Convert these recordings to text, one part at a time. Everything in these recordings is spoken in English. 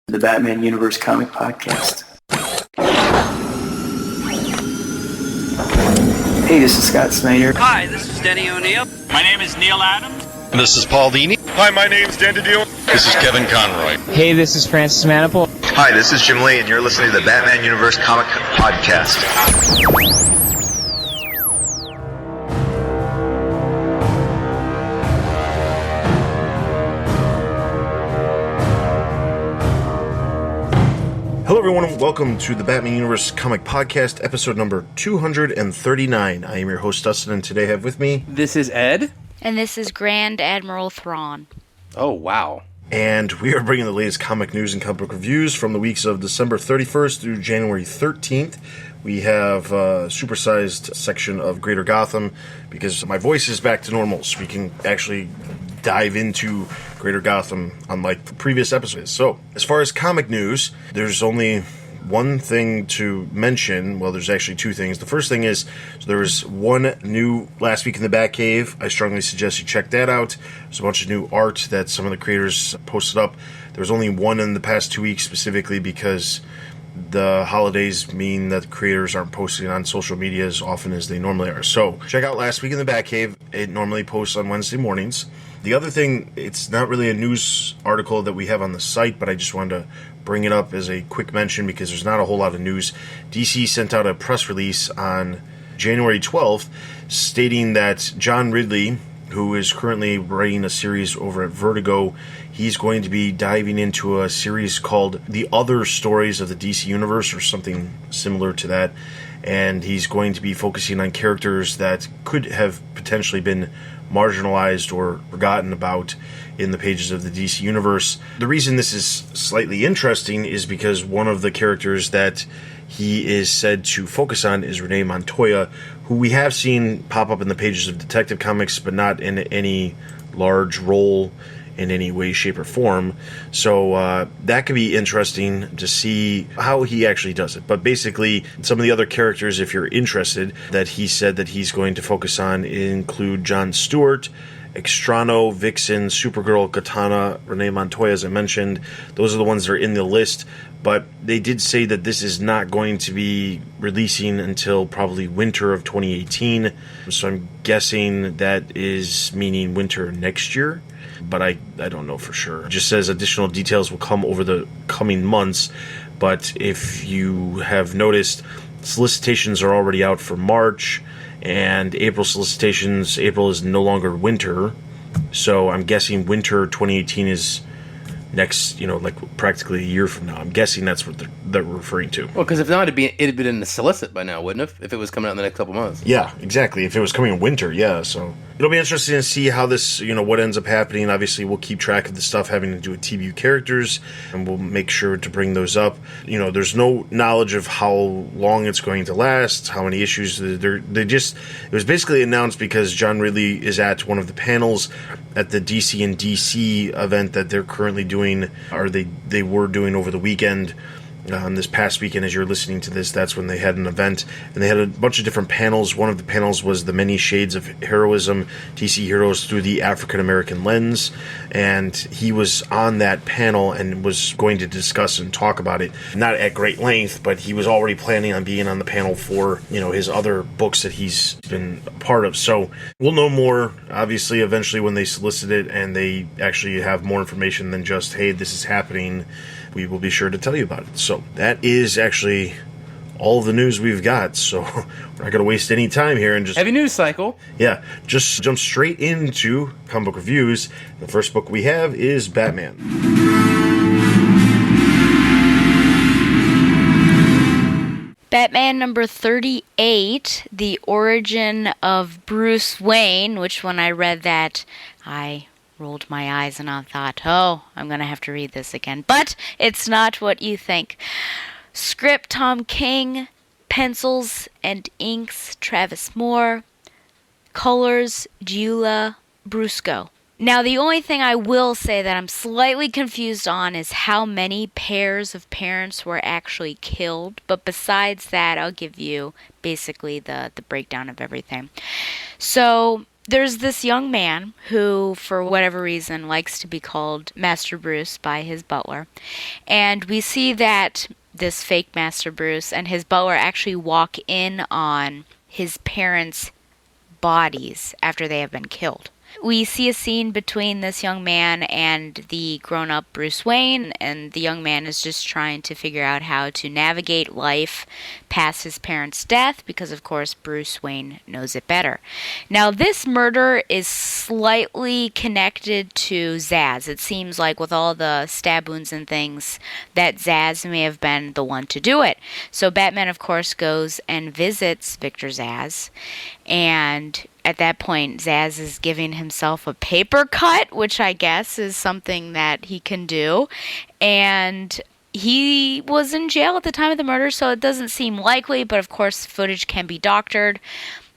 The Batman Universe Comic Podcast. Hey, this is Scott Snyder. Hi, this is Denny O'Neil. My name is Neil Adams. This is Paul Dini. Hi, my name's Dan DiDio. This is Kevin Conroy. Hey, this is Francis Maniple. Hi, this is Jim Lee, and you're listening to the Batman Universe Comic Podcast. Hello, everyone, and welcome to the Batman Universe Comic Podcast, episode number 239. I am your host, Dustin, and today I have with me... This is Ed. And this is Grand Admiral Thrawn. Oh, wow. And we are bringing the latest comic news and comic book reviews from the weeks of December 31st through January 13th. We have a supersized section of Greater Gotham because my voice is back to normal, so we can actually dive into Greater Gotham unlike the previous episodes. So, as far as comic news, there's only one thing to mention. Well, there's actually two things. The first thing is, there was one new Last Week in the Batcave. I strongly suggest you check that out. There's a bunch of new art that some of the creators posted up. There was only one in the past 2 weeks specifically because the holidays mean that the creators aren't posting on social media as often as they normally are. So, check out Last Week in the Batcave. It normally posts on Wednesday mornings. The other thing, it's not really a news article that we have on the site, but I just wanted to bring it up as a quick mention because there's not a whole lot of news. DC sent out a press release on January 12th stating that John Ridley, who is currently writing a series over at Vertigo, he's going to be diving into a series called The Other Stories of the DC Universe, or something similar to that. And he's going to be focusing on characters that could have potentially been marginalized or forgotten about in the pages of the DC Universe. The reason this is slightly interesting is because one of the characters that he is said to focus on is Renee Montoya, who we have seen pop up in the pages of Detective Comics, but not in any large role in any way, shape, or form. So that could be interesting to see how he actually does it. But basically, some of the other characters, if you're interested, that he said that he's going to focus on include John Stewart, Extrano, Vixen, Supergirl, Katana, Renee Montoya, as I mentioned. Those are the ones that are in the list. But they did say that this is not going to be releasing until probably winter of 2018. So I'm guessing that is meaning winter next year. But I don't know for sure. It just says additional details will come over the coming months. But if you have noticed, solicitations are already out for March. And April solicitations, April is no longer winter. So I'm guessing winter 2018 is next, like practically a year from now. I'm guessing that's what they're referring to. Well, because if not, it'd been in the solicit by now, wouldn't it? If it was coming out in the next couple months. Yeah, exactly. If it was coming in winter, yeah. So it'll be interesting to see how this, what ends up happening. Obviously, we'll keep track of the stuff having to do with TBU characters, and we'll make sure to bring those up. There's no knowledge of how long it's going to last, how many issues. It was basically announced because John Ridley is at one of the panels at the DC and DC event that they're currently doing, or they were doing over the weekend. This past weekend, as you're listening to this, that's when they had an event, and they had a bunch of different panels. One of the panels was the many shades of heroism, DC heroes through the African-American lens, and he was on that panel and was going to discuss and talk about it, not at great length, but he was already planning on being on the panel for, his other books that he's been a part of. So we'll know more, obviously, eventually when they solicit it and they actually have more information than just, hey, this is happening. We will be sure to tell you about it. So that is actually all the news we've got. So we're not going to waste any time here and just... Heavy news cycle. Yeah, just jump straight into comic book reviews. The first book we have is Batman. Batman number 38, The Origin of Bruce Wayne, which when I read that, I rolled my eyes and I thought, oh, I'm going to have to read this again. But it's not what you think. Script, Tom King. Pencils and inks, Travis Moore. Colors, Giulia Brusco. Now, the only thing I will say that I'm slightly confused on is how many pairs of parents were actually killed. But besides that, I'll give you basically the breakdown of everything. So there's this young man who, for whatever reason, likes to be called Master Bruce by his butler. And we see that this fake Master Bruce and his butler actually walk in on his parents' bodies after they have been killed. We see a scene between this young man and the grown-up Bruce Wayne, and the young man is just trying to figure out how to navigate life past his parents' death, because of course Bruce Wayne knows it better. Now this murder is slightly connected to Zsasz. It seems like with all the stab wounds and things that Zsasz may have been the one to do it. So Batman of course goes and visits Victor Zsasz, and at that point, Zsasz is giving himself a paper cut, which I guess is something that he can do. And he was in jail at the time of the murder, so it doesn't seem likely, but of course footage can be doctored.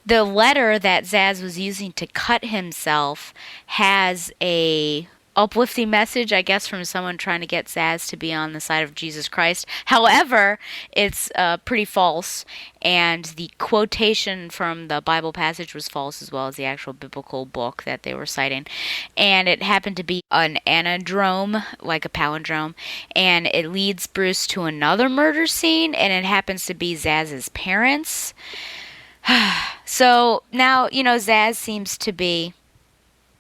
The letter that Zsasz was using to cut himself has a uplifting message, I guess, from someone trying to get Zsasz to be on the side of Jesus Christ. However, it's pretty false, and the quotation from the Bible passage was false, as well as the actual biblical book that they were citing. And it happened to be an anadrome, like a palindrome, and it leads Bruce to another murder scene, and it happens to be Zsasz's parents. So now, Zsasz seems to be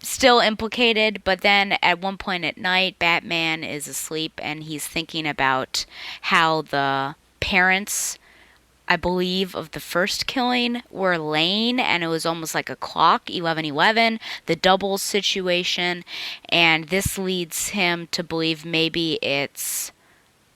still implicated, but then at one point at night, Batman is asleep and he's thinking about how the parents, I believe, of the first killing were laying, and it was almost like a clock, 11:11, the doubles situation, and this leads him to believe maybe it's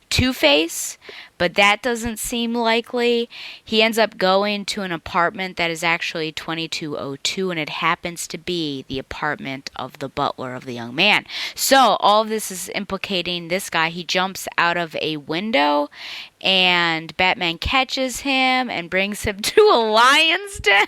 Two-Face, but that doesn't seem likely. He ends up going to an apartment that is actually 2202, and it happens to be the apartment of the butler of the young man. So all of this is implicating this guy. He jumps out of a window, and Batman catches him and brings him to a lion's den.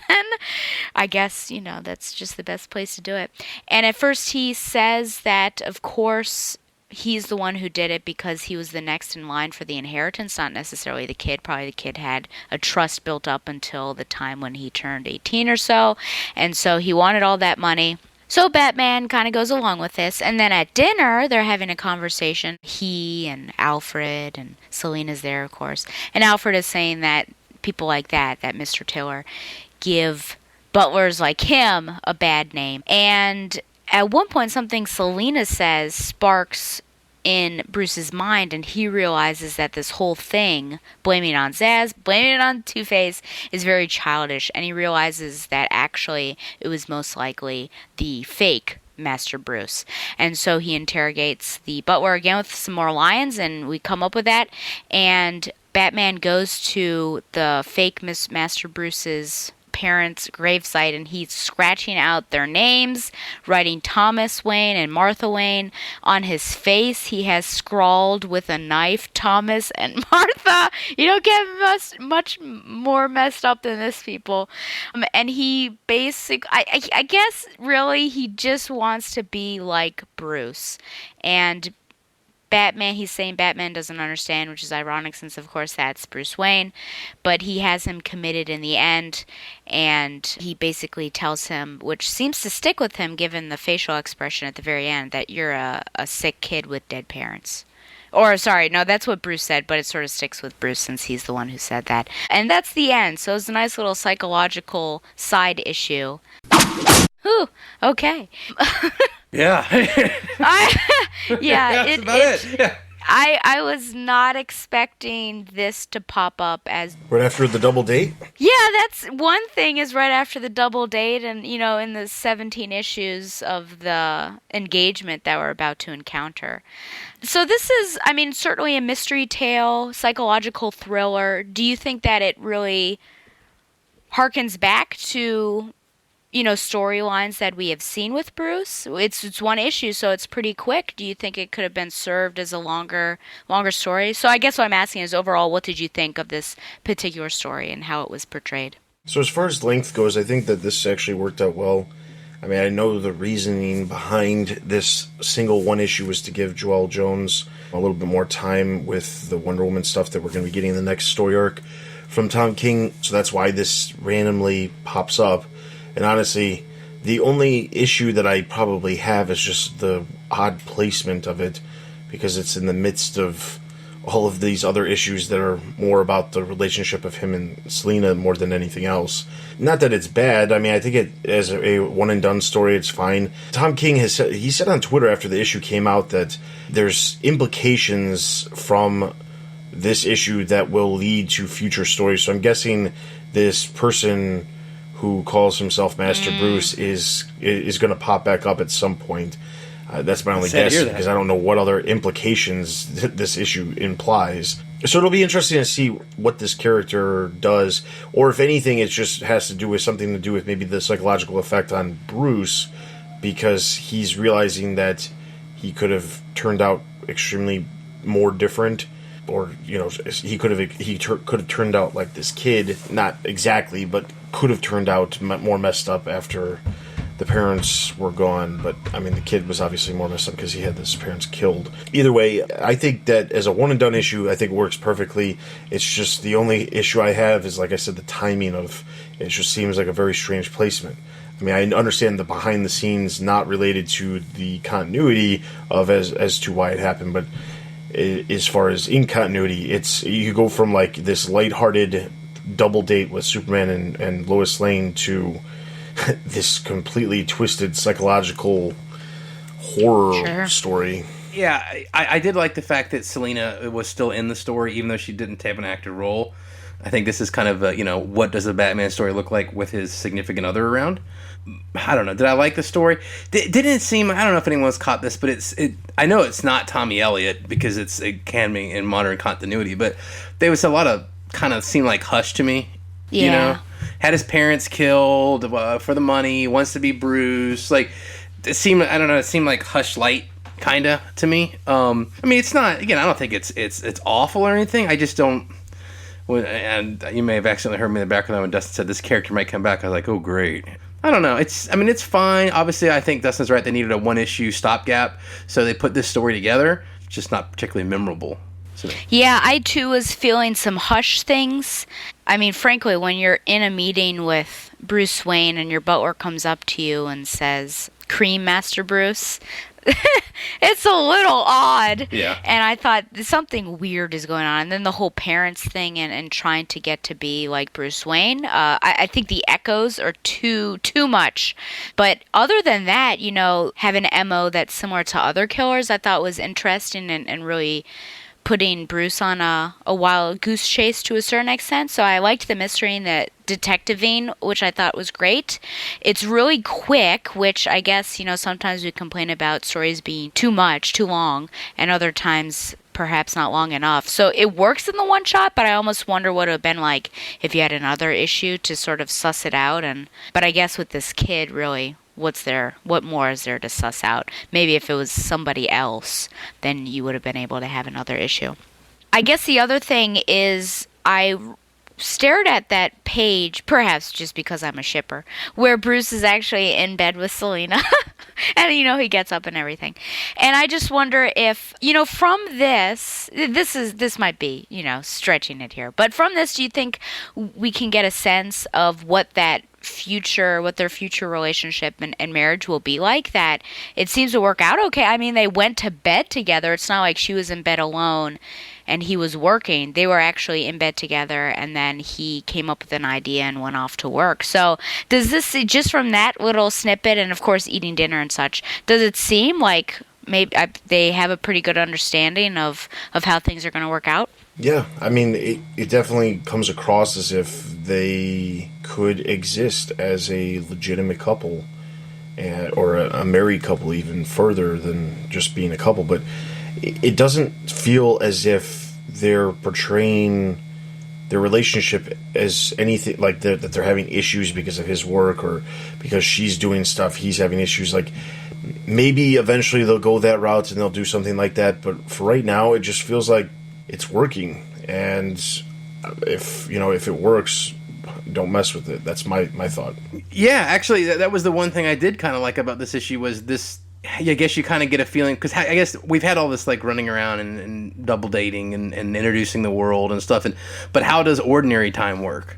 I guess, that's just the best place to do it. And at first he says that, of course, he's the one who did it because he was the next in line for the inheritance, not necessarily the kid. Probably the kid had a trust built up until the time when he turned 18 or so, and so he wanted all that money. So Batman kind of goes along with this, and then at dinner, they're having a conversation. He and Alfred, and Selina's there, of course, and Alfred is saying that people like that Mr. Tiller, give butlers like him a bad name. And at one point, something Selina says sparks in Bruce's mind, and he realizes that this whole thing, blaming it on Zsasz, blaming it on Two-Face, is very childish, and he realizes that actually it was most likely the fake Master Bruce. And so he interrogates the butler again with some more lions, and we come up with that, and Batman goes to the fake Master Bruce's parents' gravesite, and he's scratching out their names, writing Thomas Wayne and Martha Wayne. On his face, he has scrawled with a knife, Thomas and Martha. You don't get much more messed up than this, people. And he I guess, really, he just wants to be like Bruce. And he's saying Batman doesn't understand, which is ironic since, of course, that's Bruce Wayne. But he has him committed in the end, and he basically tells him, which seems to stick with him given the facial expression at the very end, that you're a sick kid with dead parents. Or, sorry, no, that's what Bruce said, but it sort of sticks with Bruce since he's the one who said that. And that's the end, so it's a nice little psychological side issue. Whew, okay. Yeah. That's about it. Yeah. I was not expecting this to pop up as Right after the double date? Yeah, that's one thing, is right after the double date, and in the 17 issues of the engagement that we're about to encounter. So this is, certainly a mystery tale, psychological thriller. Do you think that it really harkens back to storylines that we have seen with Bruce? It's one issue, so it's pretty quick. Do you think it could have been served as a longer story? So I guess what I'm asking is, overall, what did you think of this particular story and how it was portrayed? So as far as length goes, I think that this actually worked out well. I know the reasoning behind this single one issue was to give Joelle Jones a little bit more time with the Wonder Woman stuff that we're going to be getting in the next story arc from Tom King. So that's why this randomly pops up. And honestly, The only issue that I probably have is just the odd placement of it, because it's in the midst of all of these other issues that are more about the relationship of him and Selena more than anything else. Not that it's bad. I mean, I think it as a one and done story, it's fine. Tom King he said on Twitter after the issue came out that there's implications from this issue that will lead to future stories. So I'm guessing this person who calls himself Master Bruce is going to pop back up at some point. That's my only guess, because I don't know what other implications this issue implies. So it'll be interesting to see what this character does, or if anything, it just has to do with something to do with maybe the psychological effect on Bruce, because he's realizing that he could have turned out extremely more different, or he could have turned out like this kid, not exactly, but could have turned out more messed up after the parents were gone. But I mean, the kid was obviously more messed up because he had his parents killed. Either way, I think that as a one and done issue, I think it works perfectly. It's just the only issue I have is, like I said, the timing of it. Just seems like a very strange placement. I mean, I understand the behind the scenes not related to the continuity of as to why it happened, but as far as in continuity, you go from like this lighthearted double date with Superman and Lois Lane to this completely twisted psychological horror story. Yeah, I did like the fact that Selena was still in the story, even though she didn't have an active role. I think this is kind of what does a Batman story look like with his significant other around? I don't know. Did I like the story? Didn't it seem? I don't know if anyone's caught this, but I know it's not Tommy Elliott because it can be in modern continuity, but there was a lot of kind of seemed like Hush to me. Yeah. Had his parents killed for the money. Wants to be Bruce. Like it seemed. I don't know. It seemed like Hush light kinda to me. I mean, it's not. Again, I don't think it's awful or anything. I just don't. And you may have accidentally heard me in the background when Dustin said this character might come back. I was like, oh great. I don't know. It's fine. Obviously, I think Dustin's right. They needed a one-issue stopgap, so they put this story together. It's just not particularly memorable. So. Yeah, I too was feeling some Hush things. I mean, frankly, when you're in a meeting with Bruce Wayne and your butler comes up to you and says, "Cream Master Bruce," it's a little odd. Yeah. And I thought something weird is going on. And then the whole parents thing and trying to get to be like Bruce Wayne. I think the echoes are too much. But other than that, have an MO that's similar to other killers, I thought was interesting and really putting Bruce on a wild goose chase to a certain extent. So I liked the mystery and the detectiving, which I thought was great. It's really quick, which I guess, sometimes we complain about stories being too much, too long, and other times perhaps not long enough. So it works in the one shot, but I almost wonder what it would have been like if you had another issue to sort of suss it out. But I guess with this kid, really, what more is there to suss out? Maybe if it was somebody else, then you would have been able to have another issue. I guess the other thing is I stared at that page, perhaps just because I'm a shipper, where Bruce is actually in bed with Selena. And, he gets up and everything. And I just wonder if, from this might be, stretching it here. But from this, do you think we can get a sense of what their future relationship and marriage will be like? That it seems to work out okay. I mean, they went to bed together. It's not like she was in bed alone and he was working. They were actually in bed together, and then he came up with an idea and went off to work. So does this, just from that little snippet, and of course eating dinner and such, does it seem like maybe they have a pretty good understanding of how things are going to work out? Yeah, I mean, it definitely comes across as if they could exist as a legitimate couple, or a married couple even further than just being a couple. But it doesn't feel as if they're portraying their relationship as anything like that they're having issues because of his work or because she's doing stuff, he's having issues. Like, maybe eventually they'll go that route and they'll do something like that. But for right now, it just feels like it's working. And if it works, don't mess with it. That's my thought. Yeah, actually, that was the one thing I did kind of like about this issue was this. I guess you kind of get a feeling, because I guess we've had all this like running around and double dating and introducing the world and stuff. But how does ordinary time work?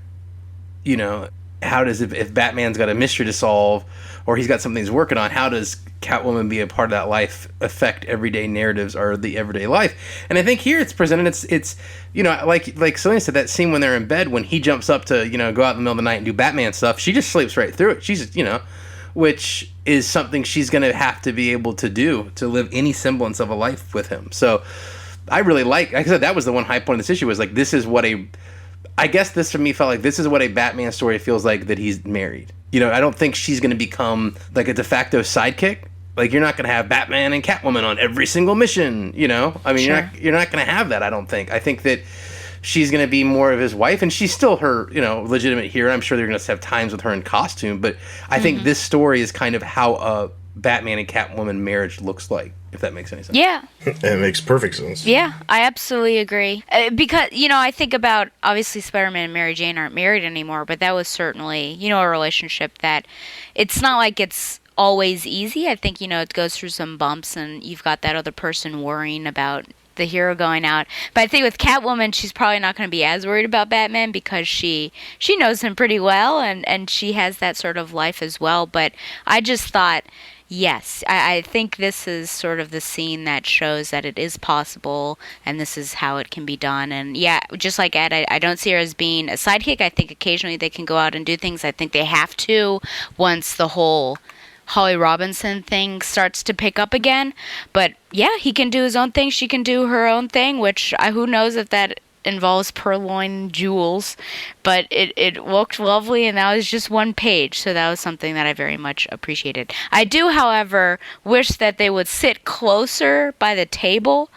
how does, if Batman's got a mystery to solve, or he's got something he's working on, how does Catwoman be a part of that life, affect everyday narratives or the everyday life? And I think here it's presented, it's like Selena said, that scene when they're in bed, when he jumps up to, go out in the middle of the night and do Batman stuff, she just sleeps right through it. She's, which is something she's going to have to be able to do to live any semblance of a life with him. So I really like I said, that was the one high point of this issue, was like, this is what I guess this for me felt like this is what a Batman story feels like, that he's married. I don't think she's going to become like a de facto sidekick. Like, you're not going to have Batman and Catwoman on every single mission, I mean, Sure. you're not going to have that, I don't think. I think that she's going to be more of his wife, and she's still her, legitimate hero. I'm sure they're going to have times with her in costume, but I think this story is kind of how a Batman and Catwoman marriage looks like, if that makes any sense. Yeah. It makes perfect sense. Yeah, I absolutely agree. Because, I think about, obviously, Spider-Man and Mary Jane aren't married anymore, but that was certainly, a relationship that it's not like it's always easy. I think, it goes through some bumps, and you've got that other person worrying about the hero going out. But I think with Catwoman, she's probably not going to be as worried about Batman, because she knows him pretty well, and she has that sort of life as well. But I just thought, yes, I think this is sort of the scene that shows that it is possible, and this is how it can be done. And yeah, just like Ed, I don't see her as being a sidekick. I think occasionally they can go out and do things. I think they have to, once the whole Holly Robinson thing starts to pick up again. But yeah, he can do his own thing, she can do her own thing, which who knows if that involves purloined jewels. But it looked lovely, and that was just one page, so that was something that I very much appreciated. I do, however, wish that they would sit closer by the table.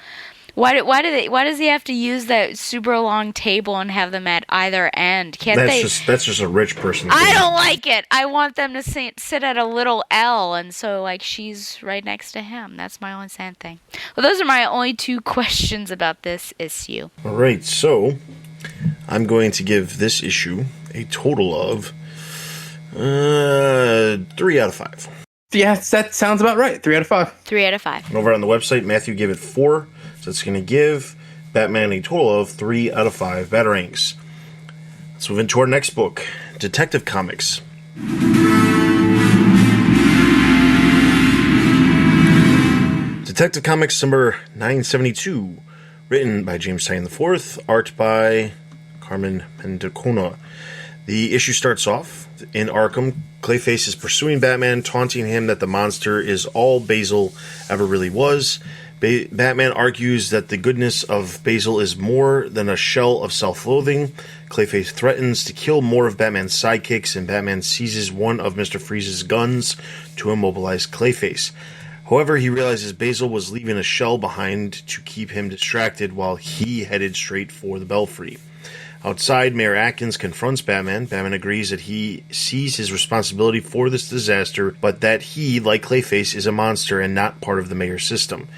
Why does he have to use that super long table and have them at either end? That's just a rich person thing. I don't like it. I want them to sit at a little L, and so like she's right next to him. That's my only sad thing. Well, those are my only 2 questions about this issue. All right, so I'm going to give this issue a total of 3 out of 5. Yeah, that sounds about right. 3 out of 5. 3 out of 5. And over on the website, Matthew gave it 4, so it's going to give Batman a total of 3 out of 5 Batarangs. Let's move into our next book, Detective Comics. Detective Comics number 972, written by James Tynion IV, art by Carmen Mendocona. The issue starts off in Arkham. Clayface is pursuing Batman, taunting him that the monster is all Basil ever really was. Batman argues that the goodness of Basil is more than a shell of self-loathing. Clayface threatens to kill more of Batman's sidekicks, and Batman seizes one of Mr. Freeze's guns to immobilize Clayface. However, he realizes Basil was leaving a shell behind to keep him distracted while he headed straight for the Belfry. Outside, Mayor Atkins confronts Batman. Batman agrees that he sees his responsibility for this disaster, but that he, like Clayface, is a monster and not part of the mayor's system.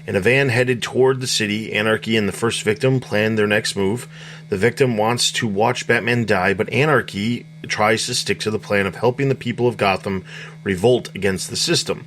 In a van headed toward the city, Anarchy and the first victim plan their next move. The victim wants to watch Batman die, but Anarchy tries to stick to the plan of helping the people of Gotham revolt against the system.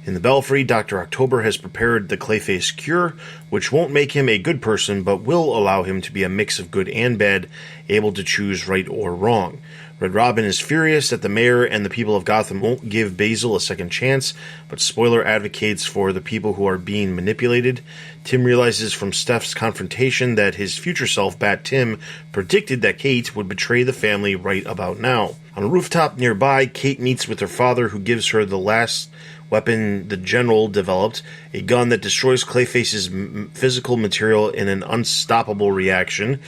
In the Belfry, Dr. October has prepared the Clayface cure, which won't make him a good person, but will allow him to be a mix of good and bad, able to choose right or wrong. Red Robin is furious that the mayor and the people of Gotham won't give Basil a second chance, but Spoiler advocates for the people who are being manipulated. Tim realizes from Steph's confrontation that his future self, Bat Tim, predicted that Kate would betray the family right about now. On a rooftop nearby, Kate meets with her father, who gives her the last weapon the General developed, a gun that destroys Clayface's physical material in an unstoppable reaction.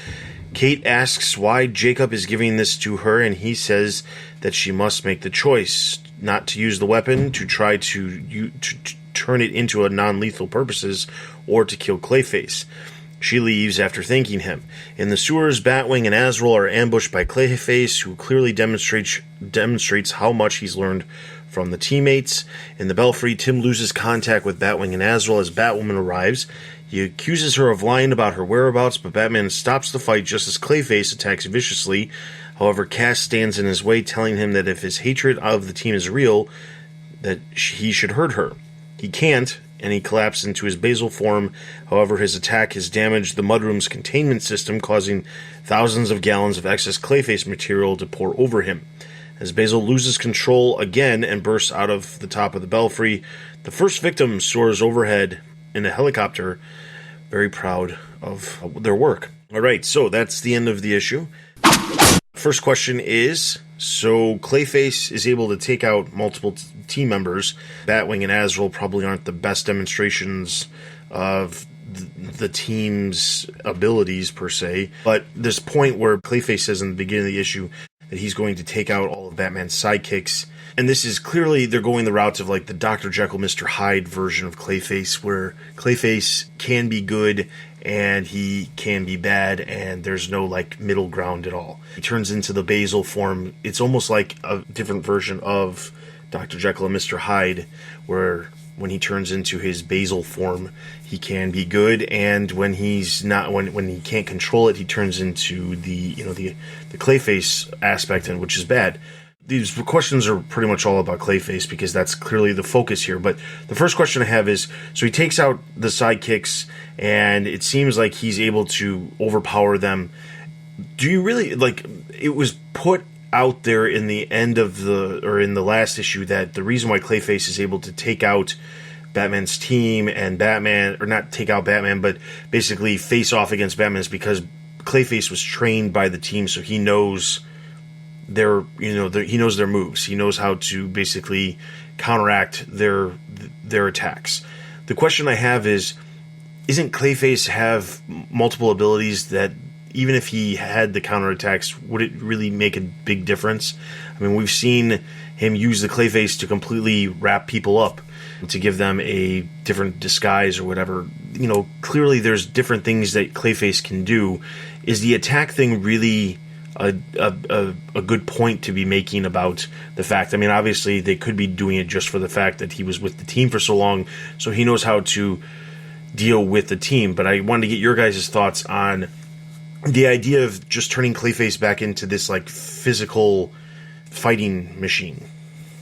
Kate asks why Jacob is giving this to her, and he says that she must make the choice not to use the weapon, to try to turn it into a non-lethal purposes, or to kill Clayface. She leaves after thanking him. In the sewers, Batwing and Azrael are ambushed by Clayface, who clearly demonstrates how much he's learned from the teammates. In the Belfry, Tim loses contact with Batwing and Azrael as Batwoman arrives. He accuses her of lying about her whereabouts, but Batman stops the fight just as Clayface attacks viciously. However, Cass stands in his way, telling him that if his hatred of the team is real, that he should hurt her. He can't, and he collapsed into his basal form. However, his attack has damaged the mudroom's containment system, causing thousands of gallons of excess Clayface material to pour over him. As Basil loses control again and bursts out of the top of the belfry, the first victim soars overhead in a helicopter, very proud of their work. All right, so that's the end of the issue. First question is, so Clayface is able to take out multiple team members. Batwing and Azrael probably aren't the best demonstrations of the team's abilities per se, but there's a point where Clayface says in the beginning of the issue that he's going to take out all of Batman's sidekicks. And this is clearly, they're going the route of like the Dr. Jekyll, Mr. Hyde version of Clayface, where Clayface can be good and he can be bad, and there's no like middle ground at all. He turns into the basal form. It's almost like a different version of Dr. Jekyll and Mr. Hyde, where when he turns into his basal form, he can be good, and when he's not, when he can't control it, he turns into the Clayface aspect, and which is bad. These questions are pretty much all about Clayface because that's clearly the focus here. But the first question I have is, so he takes out the sidekicks, and it seems like he's able to overpower them. Do you really, like, it was put out there in the end of in the last issue that the reason why Clayface is able to take out Batman's team and Batman, or not take out Batman, but basically face off against Batman, is because Clayface was trained by the team, so he knows he knows their moves. He knows how to basically counteract their attacks. The question I have is, isn't Clayface have multiple abilities that even if he had the counterattacks, would it really make a big difference? I mean, we've seen him use the Clayface to completely wrap people up, to give them a different disguise or whatever. You know, clearly there's different things that Clayface can do. Is the attack thing really a good point to be making about the fact? I mean, obviously they could be doing it just for the fact that he was with the team for so long, so he knows how to deal with the team. But I wanted to get your guys' thoughts on the idea of just turning Clayface back into this like physical fighting machine.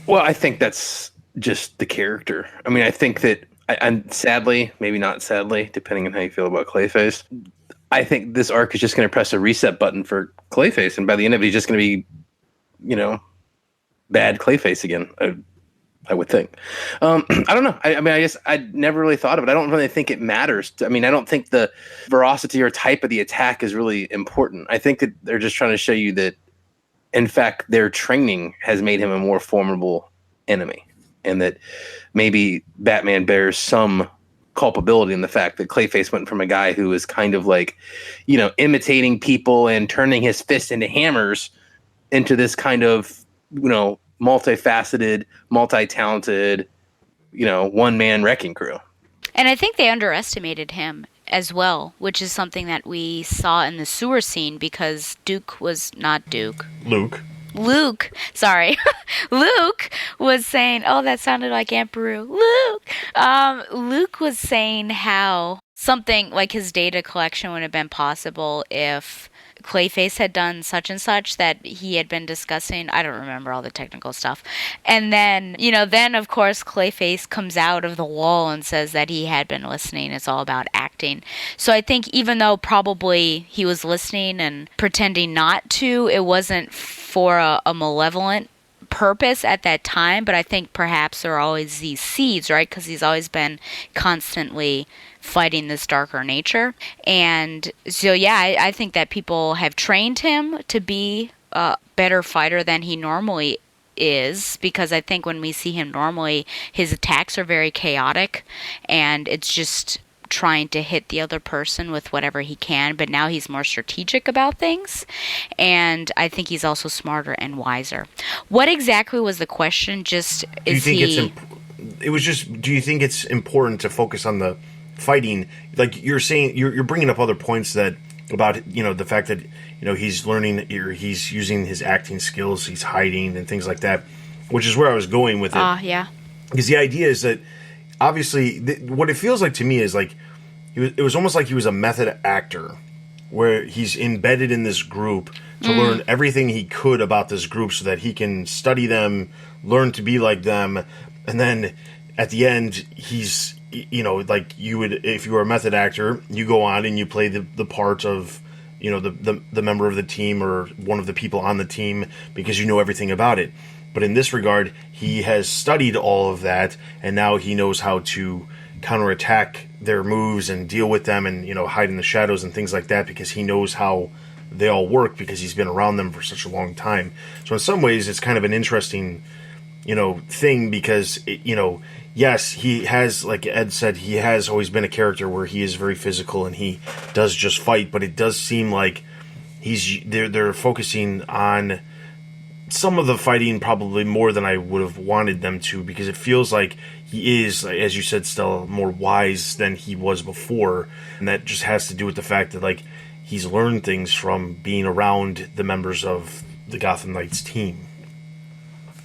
Well, I think that's just the character. I mean, I think that I'm sadly, maybe not sadly, depending on how you feel about Clayface, I think this arc is just going to press a reset button for Clayface, and by the end of it, he's just going to be, bad Clayface again. I would think. I don't know. I mean, I guess I never really thought of it. I don't really think it matters. I mean, I don't think the veracity or type of the attack is really important. I think that they're just trying to show you that, in fact, their training has made him a more formidable enemy, and that maybe Batman bears some culpability in the fact that Clayface went from a guy who was kind of like, imitating people and turning his fists into hammers into this kind of, multifaceted, multi-talented, one-man wrecking crew. And I think they underestimated him as well, which is something that we saw in the sewer scene, because Luke was saying, oh, that sounded like Aunt Beru. Luke was saying how something like his data collection would have been possible if Clayface had done such and such that he had been discussing. I don't remember all the technical stuff. And then, then of course Clayface comes out of the wall and says that he had been listening. It's all about acting. So I think even though probably he was listening and pretending not to, it wasn't for a malevolent purpose at that time, but I think perhaps there are always these seeds, right? Because he's always been constantly fighting this darker nature. And so, yeah, I think that people have trained him to be a better fighter than he normally is, because I think when we see him normally, his attacks are very chaotic, and it's just trying to hit the other person with whatever he can, but now he's more strategic about things, and I think he's also smarter and wiser. What exactly was the question? Just is he... It was just, do you think it's important to focus on the fighting? Like you're saying, you're bringing up other points that about the fact that he's learning, or he's using his acting skills, he's hiding and things like that, which is where I was going with it. Yeah. Because the idea is that obviously what it feels like to me is like it was almost like he was a method actor, where he's embedded in this group to learn everything he could about this group so that he can study them, learn to be like them, and then at the end he's like you would, if you were a method actor, you go on and you play the part of, the member of the team or one of the people on the team because you know everything about it. But in this regard, he has studied all of that, and now he knows how to counterattack their moves and deal with them and, hide in the shadows and things like that because he knows how they all work because he's been around them for such a long time. So in some ways, it's kind of an interesting, thing because, yes, he has, like Ed said, he has always been a character where he is very physical and he does just fight, but it does seem like they're focusing on some of the fighting probably more than I would have wanted them to, because it feels like he is, as you said, Stella, more wise than he was before, and that just has to do with the fact that, like, he's learned things from being around the members of the Gotham Knights team.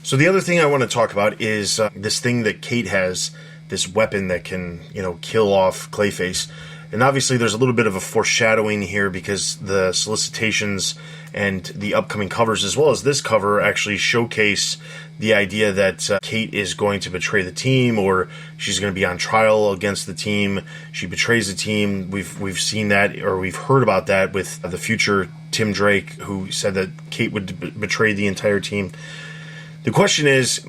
So the other thing I want to talk about is this thing that Kate has, this weapon that can, kill off Clayface. And obviously there's a little bit of a foreshadowing here because the solicitations and the upcoming covers, as well as this cover, actually showcase the idea that Kate is going to betray the team, or she's going to be on trial against the team. She betrays the team. We've seen that, or we've heard about that with the future Tim Drake, who said that Kate would betray the entire team. The question is,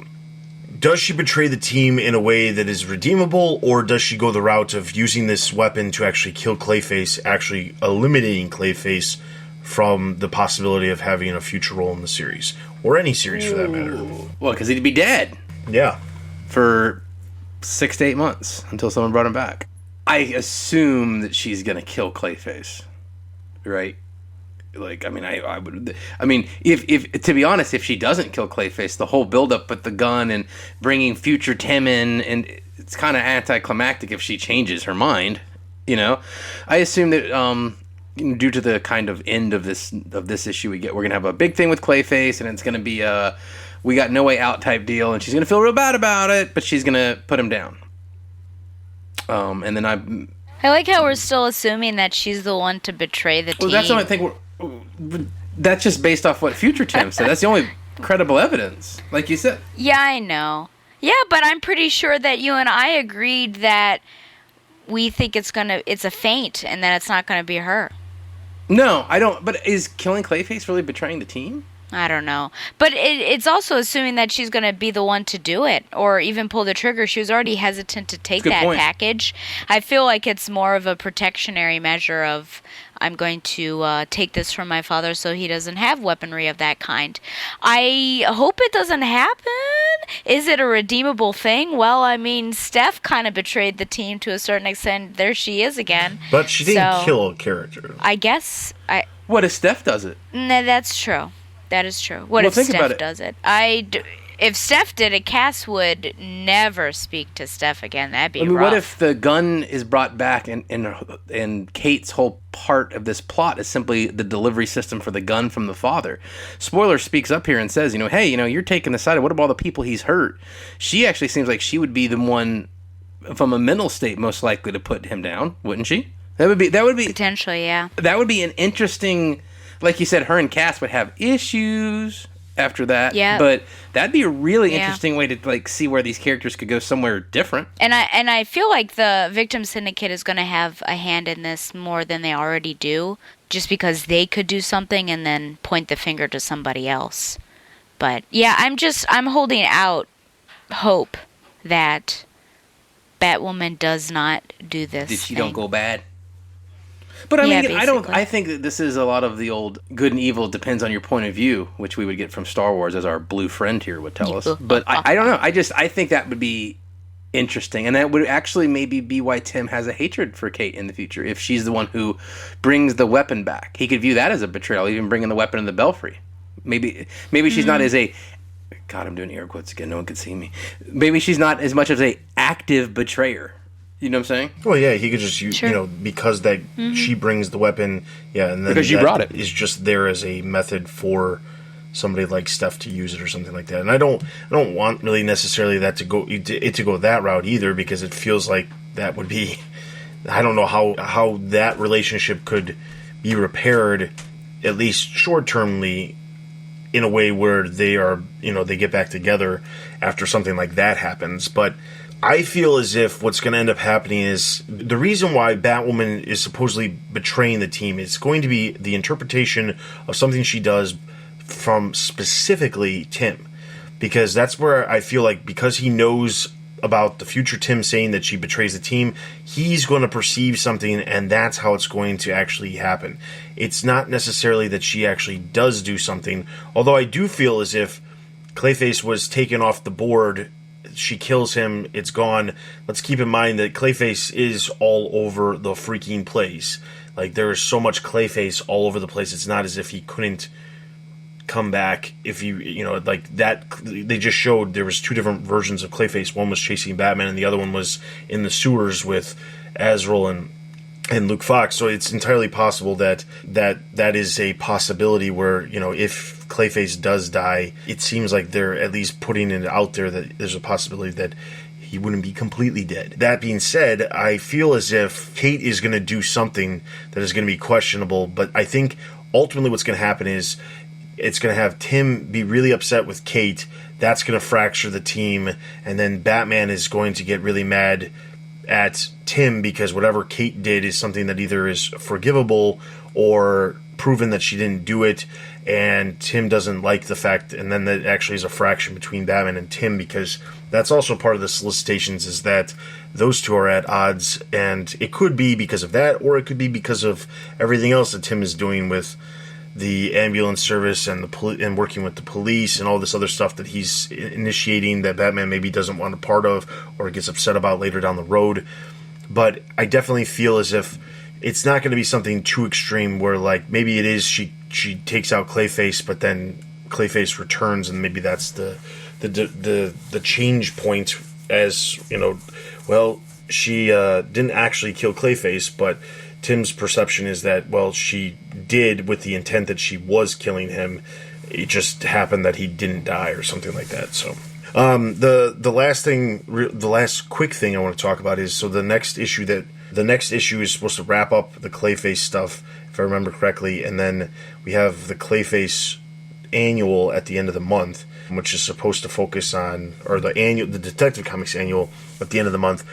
does she betray the team in a way that is redeemable, or does she go the route of using this weapon to actually kill Clayface, actually eliminating Clayface from the possibility of having a future role in the series, or any series for that matter? Well, because he'd be dead. Yeah. For 6 to 8 months until someone brought him back. I assume that she's going to kill Clayface, right? Like, if to be honest, if she doesn't kill Clayface, the whole buildup with the gun and bringing future Tim in, and it's kind of anticlimactic if she changes her mind, I assume that due to the kind of end of this issue we're gonna have a big thing with Clayface, and it's gonna be a we got no way out type deal, and she's gonna feel real bad about it, but she's gonna put him down. And then I like how we're still assuming that she's the one to betray the team. Well, that's the only thing. That's just based off what Future Tim said. That's the only credible evidence, like you said. Yeah, I know. Yeah, but I'm pretty sure that you and I agreed that we think it's a feint and that it's not gonna be her. No, I don't. But is killing Clayface really betraying the team? I don't know. But it's also assuming that she's going to be the one to do it or even pull the trigger. She was already hesitant to take that package. I feel like it's more of a protectionary measure of, I'm going to take this from my father so he doesn't have weaponry of that kind. I hope it doesn't happen. Is it a redeemable thing? Well, Steph kind of betrayed the team to a certain extent. There she is again. But she didn't kill a character. I guess. What if Steph does it? No, that's true. That is true. What if Steph does it? If Steph did it, Cass would never speak to Steph again. That'd be rough. What if the gun is brought back and Kate's whole part of this plot is simply the delivery system for the gun from the father? Spoiler speaks up here and says, hey, you're taking the side of what about all the people he's hurt? She actually seems like she would be the one from a mental state most likely to put him down, wouldn't she? That would be potentially, yeah. That would be an interesting. Like you said, her and Cass would have issues after that. Yeah. But that'd be a really interesting way to see where these characters could go somewhere different. And I feel like the Victim Syndicate is going to have a hand in this more than they already do, just because they could do something and then point the finger to somebody else. But yeah, I'm holding out hope that Batwoman does not do this. That she don't go bad. But I think that this is a lot of the old good and evil depends on your point of view, which we would get from Star Wars, as our blue friend here would tell us. But I don't know. I think that would be interesting. And that would actually maybe be why Tim has a hatred for Kate in the future, if she's the one who brings the weapon back. He could view that as a betrayal, even bringing the weapon in the belfry. Maybe she's not as a... God, I'm doing air quotes again. No one can see me. Maybe she's not as much of a active betrayer. You know what I'm saying? Well, yeah, he could just use, because that she brings the weapon, and then because you brought it, is just there as a method for somebody like Steph to use it or something like that. And I don't want really necessarily that to go that route either, because it feels like that would be, I don't know how that relationship could be repaired, at least short-termly, in a way where they are, they get back together after something like that happens. But I feel as if what's going to end up happening is the reason why Batwoman is supposedly betraying the team is going to be the interpretation of something she does from specifically Tim. Because that's where I feel like because he knows about the future Tim saying that she betrays the team, he's going to perceive something, and that's how it's going to actually happen. It's not necessarily that she actually does do something, although I do feel as if Clayface was taken off the board. She kills him, it's gone. Let's keep in mind that Clayface is all over the freaking place. Like, there is so much Clayface all over the place, it's not as if he couldn't come back if you know, like that. They just showed there was two different versions of Clayface. One was chasing Batman, and the other one was in the sewers with Azrael and Luke Fox. So it's entirely possible that is a possibility where, you know, if Clayface does die, it seems like they're at least putting it out there that there's a possibility that he wouldn't be completely dead. That being said, I feel as if Kate is going to do something that is going to be questionable, but I think ultimately what's going to happen is it's going to have Tim be really upset with Kate. That's going to fracture the team, and then Batman is going to get really mad at Tim because whatever Kate did is something that either is forgivable or proven that she didn't do it, and Tim doesn't like the fact, and then that actually is a fraction between Batman and Tim, because that's also part of the solicitations, is that those two are at odds, and it could be because of that, or it could be because of everything else that Tim is doing with the ambulance service and and working with the police and all this other stuff that he's initiating that Batman maybe doesn't want a part of or gets upset about later down the road. But I definitely feel as if it's not going to be something too extreme where, like, maybe it is she takes out Clayface, but then Clayface returns, and maybe that's the change point, as, you know, well, she didn't actually kill Clayface, but Tim's perception is that, well, she did with the intent that she was killing him. It just happened that he didn't die or something like that. So, the last quick thing I want to talk about is, so the next issue is supposed to wrap up the Clayface stuff, if I remember correctly, and then we have the Clayface annual at the end of the month, which is supposed to focus on, or the Detective Comics annual at the end of the month.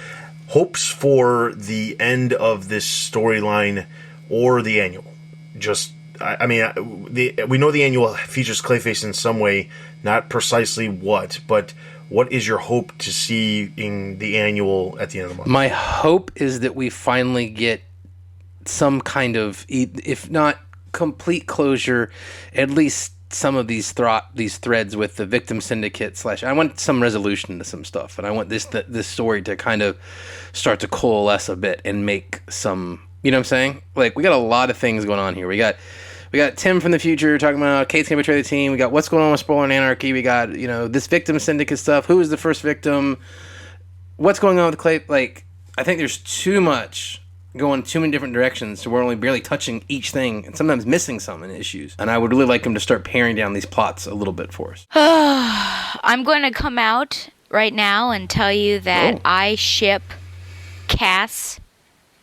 Hopes for the end of this storyline or the annual. Just, I mean, we know the annual features Clayface in some way, not precisely what, but what is your hope to see in the annual at the end of the month? My hope is that we finally get some kind of, if not complete closure, at least some of these threads with the victim syndicate / I want some resolution to some stuff, and I want this story to kind of start to coalesce a bit and make some, you know what I'm saying? Like, we got a lot of things going on here. We got Tim from the future talking about Kate's gonna betray the team. We got what's going on with Spoiler and Anarchy. We got, you know, this victim syndicate stuff. Who is the first victim? What's going on with Clay? Like, I think there's too much going too many different directions, so we're only barely touching each thing and sometimes missing some in issues. And I would really like him to start paring down these plots a little bit for us. I'm going to come out right now and tell you that I ship Cass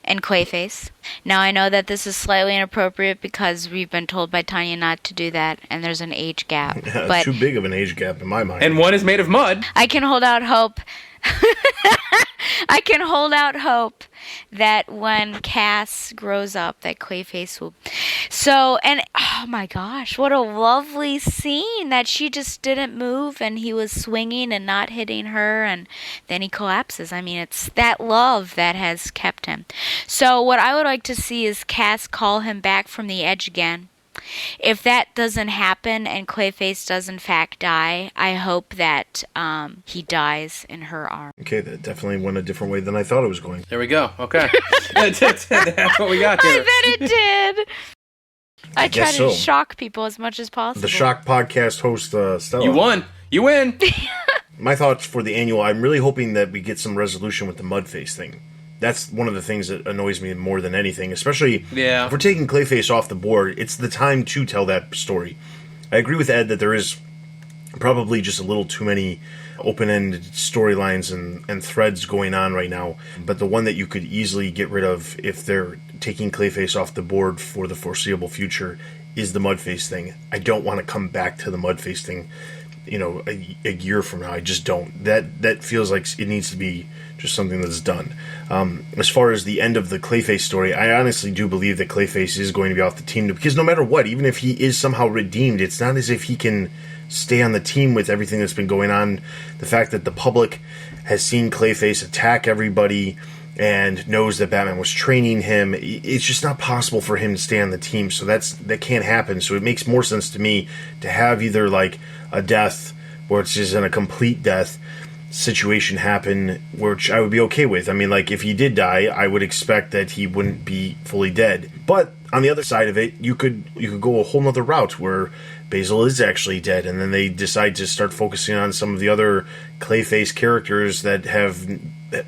and Clayface. Now, I know that this is slightly inappropriate because we've been told by Tanya not to do that, and there's an age gap. Yeah, but too big of an age gap in my mind. And one is made of mud. I can hold out hope. I can hold out hope that when Cass grows up, that Clayface will. So, and oh my gosh, what a lovely scene that she just didn't move and he was swinging and not hitting her, and then he collapses. I mean, it's that love that has kept him. So, what I would like to see is Cass call him back from the edge again. If that doesn't happen and Clayface does in fact die, I hope that he dies in her arms. Okay, that definitely went a different way than I thought it was going. There we go. Okay. That's what we got here. I bet it did. I try to shock people as much as possible. The Shock Podcast host, Stella. You won. You win. My thoughts for the annual, I'm really hoping that we get some resolution with the Mudface thing. That's one of the things that annoys me more than anything, especially if we're taking Clayface off the board. It's the time to tell that story. I agree with Ed that there is probably just a little too many open-ended storylines and threads going on right now, but the one that you could easily get rid of if they're taking Clayface off the board for the foreseeable future is the Mudface thing. I don't want to come back to the Mudface thing a year from now. I just don't. That feels like it needs to be just something that's done. As far as the end of the Clayface story, I honestly do believe that Clayface is going to be off the team, because no matter what, even if he is somehow redeemed, it's not as if he can stay on the team with everything that's been going on. The fact that the public has seen Clayface attack everybody and knows that Batman was training him, it's just not possible for him to stay on the team. So that can't happen. So it makes more sense to me to have either like a death, or it's just in a complete death situation happen, which I would be okay with. I mean, like, if he did die, I would expect that he wouldn't be fully dead. But on the other side of it, you could go a whole nother route where Basil is actually dead, and then they decide to start focusing on some of the other Clayface characters that have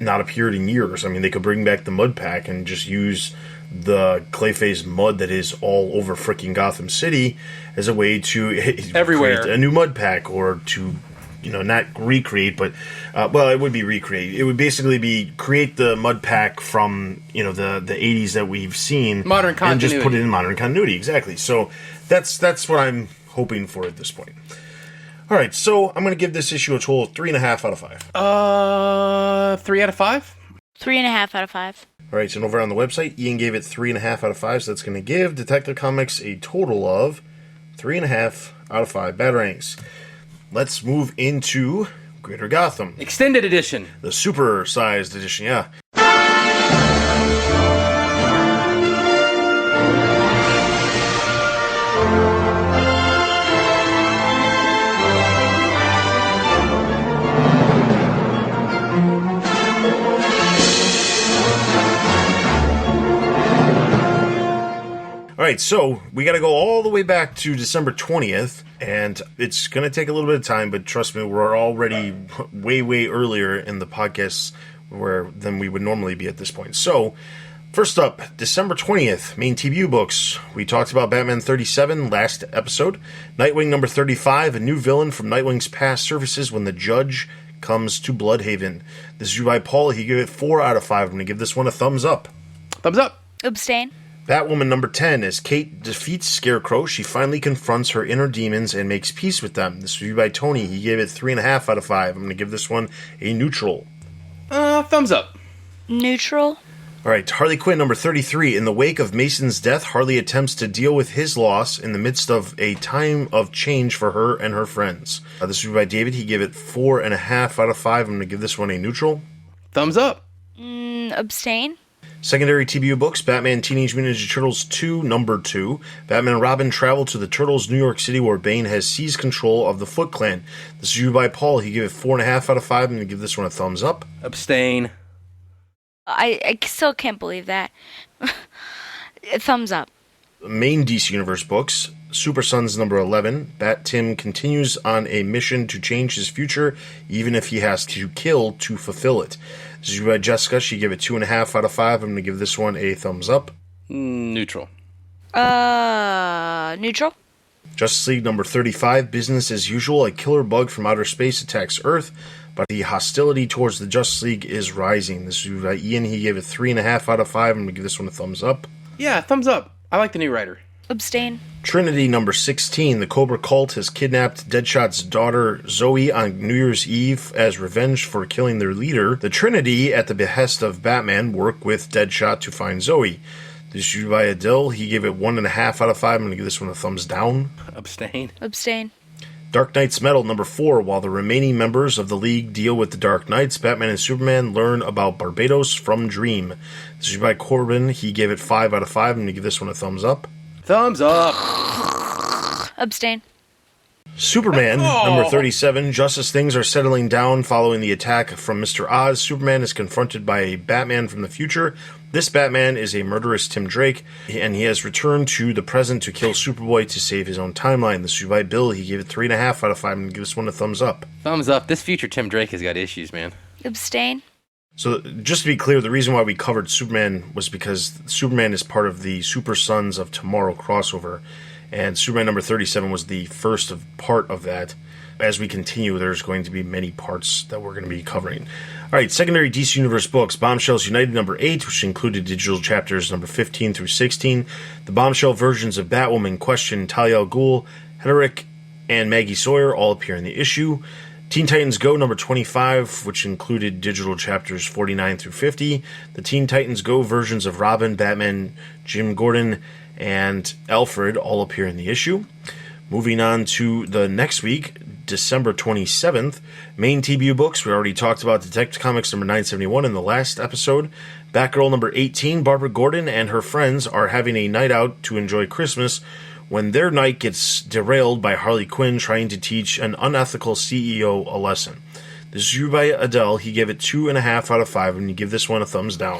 not appeared in years. I mean, they could bring back the Mud Pack and just use the Clayface mud that is all over freaking Gotham City as a way to everywhere create a new Mud Pack, or to not recreate, but well, it would be recreate. It would basically be create the Mud Pack from the 80s that we've seen, modern continuity, and just put it in modern continuity. Exactly. So that's what I'm hoping for at this point. All right, so I'm going to give this issue a total of 3.5 out of 5. 3 out of 5. 3.5 out of 5. All right, so over on the website, Ian gave it 3.5 out of 5, so that's going to give Detective Comics a total of 3.5 out of 5 Batarangs. Let's move into Greater Gotham. Extended edition. The super-sized edition, yeah. Alright, so we got to go all the way back to December 20th, and it's going to take a little bit of time, but trust me, we're already way, way earlier in the podcast than we would normally be at this point. So, first up, December 20th, main TBU books. We talked about Batman 37 last episode. Nightwing number 35, a new villain from Nightwing's past surfaces when the Judge comes to Bloodhaven. This is by Paul. He gave it 4 out of 5. I'm going to give this one a thumbs up. Thumbs up. Abstain. Batwoman number 10, as Kate defeats Scarecrow, she finally confronts her inner demons and makes peace with them. This review by Tony. He gave it 3.5 out of 5. I'm going to give this one a neutral. Thumbs up. Neutral. Alright, Harley Quinn number 33. In the wake of Mason's death, Harley attempts to deal with his loss in the midst of a time of change for her and her friends. This review by David. He gave it 4.5 out of 5. I'm going to give this one a neutral. Thumbs up. Abstain. Secondary TBU books, Batman Teenage Mutant Ninja Turtles 2, number 2. Batman and Robin travel to the Turtles' New York City, where Bane has seized control of the Foot Clan. This is reviewed by Paul. He gave it 4.5 out of 5. I'm going to give this one a thumbs up. Abstain. I still can't believe that. Thumbs up. Main DC Universe books, Super Sons number 11. Bat Tim continues on a mission to change his future, even if he has to kill to fulfill it. This is by Jessica. She gave it 2.5 out of 5. I'm going to give this one a thumbs up. Neutral. Neutral. Justice League number 35. Business as usual. A killer bug from outer space attacks Earth, but the hostility towards the Justice League is rising. This is by Ian. He gave it 3.5 out of 5. I'm going to give this one a thumbs up. Yeah, thumbs up. I like the new writer. Abstain. Trinity number 16. The Cobra Cult has kidnapped Deadshot's daughter Zoe on New Year's Eve as revenge for killing their leader. The Trinity, at the behest of Batman, work with Deadshot to find Zoe. This is by Adil. He gave it 1.5 out of 5. I'm going to give this one a thumbs down. Abstain. Abstain. Dark Knight's Metal number 4. While the remaining members of the League deal with the Dark Knights, Batman and Superman learn about Barbados from Dream. This is by Corbin. He gave it 5 out of 5. I'm going to give this one a thumbs up. Thumbs up. Abstain. Superman, number 37. Just as things are settling down following the attack from Mr. Oz, Superman is confronted by a Batman from the future. This Batman is a murderous Tim Drake, and he has returned to the present to kill Superboy to save his own timeline. This is by Bill. He gave it 3.5 out of 5 and give this one a thumbs up. Thumbs up. This future Tim Drake has got issues, man. Abstain. So, just to be clear, the reason why we covered Superman was because Superman is part of the Super Sons of Tomorrow crossover, and Superman number 37 was the first part of that. As we continue, there's going to be many parts that we're going to be covering. Alright, secondary DC Universe books, Bombshells United number 8, which included digital chapters number 15 through 16, the Bombshell versions of Batwoman, Question, Talia al Ghul, Hederic, and Maggie Sawyer all appear in the issue. Teen Titans Go number 25, which included digital chapters 49 through 50. The Teen Titans Go versions of Robin, Batman, Jim Gordon, and Alfred all appear in the issue. Moving on to the next week, December 27th, main TBU books. We already talked about Detective Comics number 971 in the last episode. Batgirl number 18, Barbara Gordon and her friends are having a night out to enjoy Christmas when their night gets derailed by Harley Quinn trying to teach an unethical CEO a lesson. This is reviewed by Adele. He gave it 2.5 out of 5, and you give this one a thumbs down.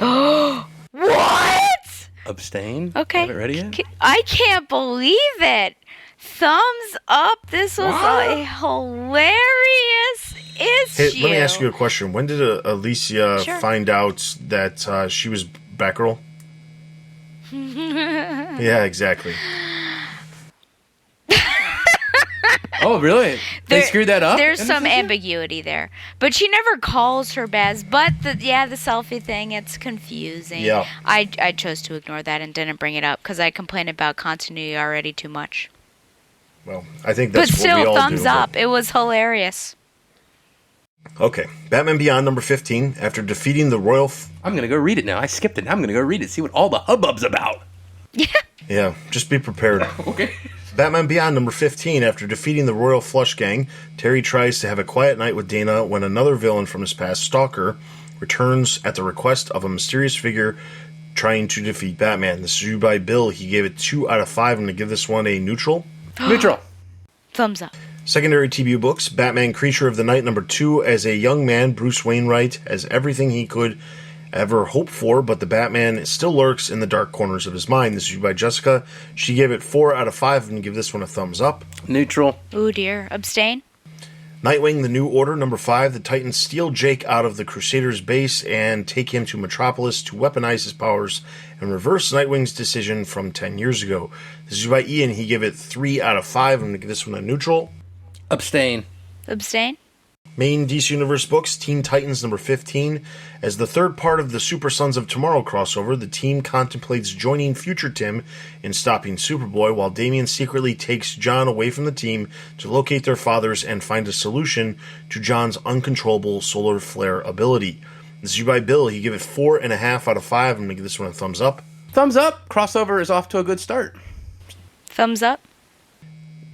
What? Abstain? Okay. Haven't read it yet? I can't believe it. Thumbs up. This was a hilarious issue. Hey, let me ask you a question. When did Alicia find out that she was Batgirl? Yeah, exactly. Oh, really? They screwed that up? There's some ambiguity there. But she never calls her Baz. But, the selfie thing, it's confusing. Yeah. I chose to ignore that and didn't bring it up because I complained about continuity already too much. Well, I think that's what we all do. But still, thumbs up. It was hilarious. Okay. Batman Beyond number 15. After defeating the Royal... I'm going to go read it now. I skipped it. I'm going to go read it, see what all the hubbub's about. Yeah, just be prepared. Okay. Batman Beyond number 15. After defeating the Royal Flush Gang, Terry tries to have a quiet night with Dana when another villain from his past, Stalker, returns at the request of a mysterious figure trying to defeat Batman. This is reviewed by Bill. He gave it 2 out of 5. I'm going to give this one a neutral. Neutral. Thumbs up. Secondary TBU books. Batman Creature of the Night number 2. As a young man, Bruce Wainwright has everything he could ever hope for, but the Batman still lurks in the dark corners of his mind. This is reviewed by Jessica. She gave it 4 out of 5. I'm going to give this one a thumbs up. Neutral. Oh dear. Abstain. Nightwing, The New Order, number 5. The Titans steal Jake out of the Crusaders' base and take him to Metropolis to weaponize his powers and reverse Nightwing's decision from 10 years ago. This is by Ian. He gave it 3 out of 5. I'm going to give this one a neutral. Abstain. Abstain. Main DC Universe books, Teen Titans number 15. As the third part of the Super Sons of Tomorrow crossover, the team contemplates joining Future Tim in stopping Superboy, while Damian secretly takes John away from the team to locate their fathers and find a solution to John's uncontrollable solar flare ability. This is by Bill. He gave it 4.5 out of 5. I'm going to give this one a thumbs up. Thumbs up. Crossover is off to a good start. Thumbs up.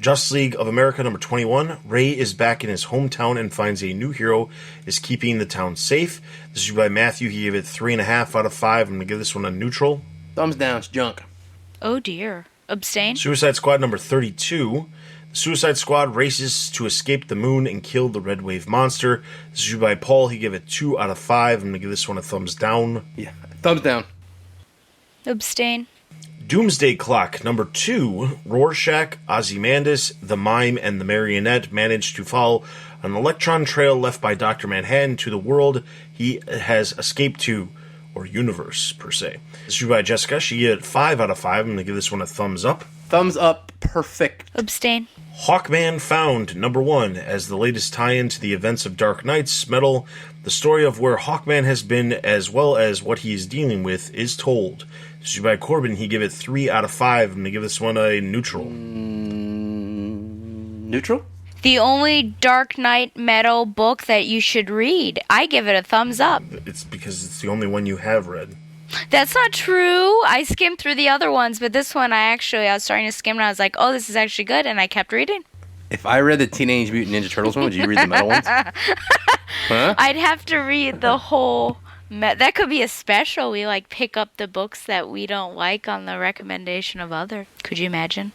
Justice League of America number 21. Ray is back in his hometown and finds a new hero is keeping the town safe. This is by Matthew. He gave it 3.5 out of 5. I'm going to give this one a neutral. Thumbs down. It's junk. Oh dear. Abstain. Suicide Squad number 32. The Suicide Squad races to escape the moon and kill the Red Wave monster. This is by Paul. He gave it 2 out of 5. I'm going to give this one a thumbs down. Yeah. Thumbs down. Abstain. Doomsday Clock number 2. Rorschach, Ozymandias, the Mime, and the Marionette manage to follow an electron trail left by Dr. Manhattan to the world he has escaped to, or universe, per se. This is by Jessica. She gave it 5 out of 5. I'm going to give this one a thumbs up. Thumbs up. Perfect. Abstain. Hawkman Found, number 1, as the latest tie-in to the events of Dark Knight's Metal, the story of where Hawkman has been as well as what he is dealing with is told. This is by Corbin. He gave it 3 out of 5. I'm going to give this one a neutral. Neutral? The only Dark Knight Metal book that you should read. I give it a thumbs up. It's because it's the only one you have read. That's not true. I skimmed through the other ones, but this one I was starting to skim and I was like, oh, this is actually good, and I kept reading. If I read the Teenage Mutant Ninja Turtles one, would you read the metal ones? Huh? I'd have to read the whole... That could be a special. We pick up the books that we don't like on the recommendation of others. Could you imagine?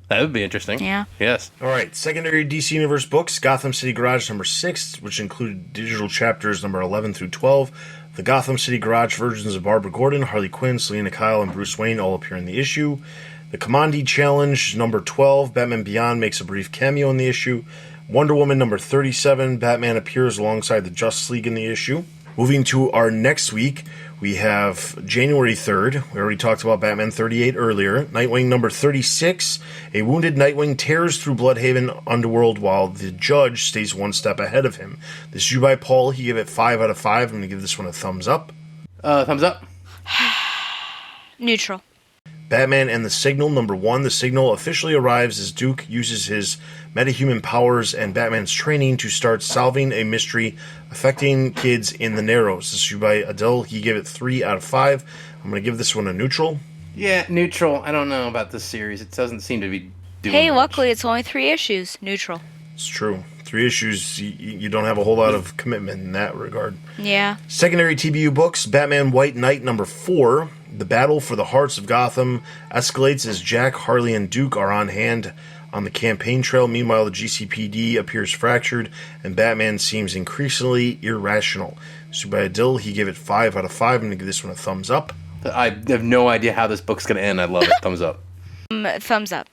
That would be interesting. Yeah. Yes. All right, secondary DC Universe books, Gotham City Garage number 6, which included digital chapters number 11 through 12. The Gotham City Garage versions of Barbara Gordon, Harley Quinn, Selena Kyle, and Bruce Wayne all appear in the issue. The Commandi Challenge number 12, Batman Beyond makes a brief cameo in the issue. Wonder Woman number 37, Batman appears alongside the Justice League in the issue. Moving to our next week, we have January 3rd. We already talked about Batman 38 earlier. Nightwing number 36. A wounded Nightwing tears through Bloodhaven Underworld while the Judge stays one step ahead of him. This is you by Paul. He gave it 5 out of 5. I'm going to give this one a thumbs up. Thumbs up. Neutral. Batman and the Signal, number 1. The Signal officially arrives as Duke uses his metahuman powers and Batman's training to start solving a mystery affecting kids in the Narrows. This is by Adil. He gave it 3 out of 5. I'm going to give this one a neutral. Yeah, neutral. I don't know about this series. It doesn't seem to be doing Hey, much. luckily it's only 3 issues. Neutral. It's true. 3 issues, you don't have a whole lot of commitment in that regard. Yeah. Secondary TBU books, Batman White Knight number 4. The battle for the hearts of Gotham escalates as Jack, Harley, and Duke are on hand on the campaign trail. Meanwhile, the GCPD appears fractured, and Batman seems increasingly irrational. So by Adil, he gave it 5 out of 5. I'm going to give this one a thumbs up. I have no idea how this book's going to end. I love it. Thumbs up. Thumbs up.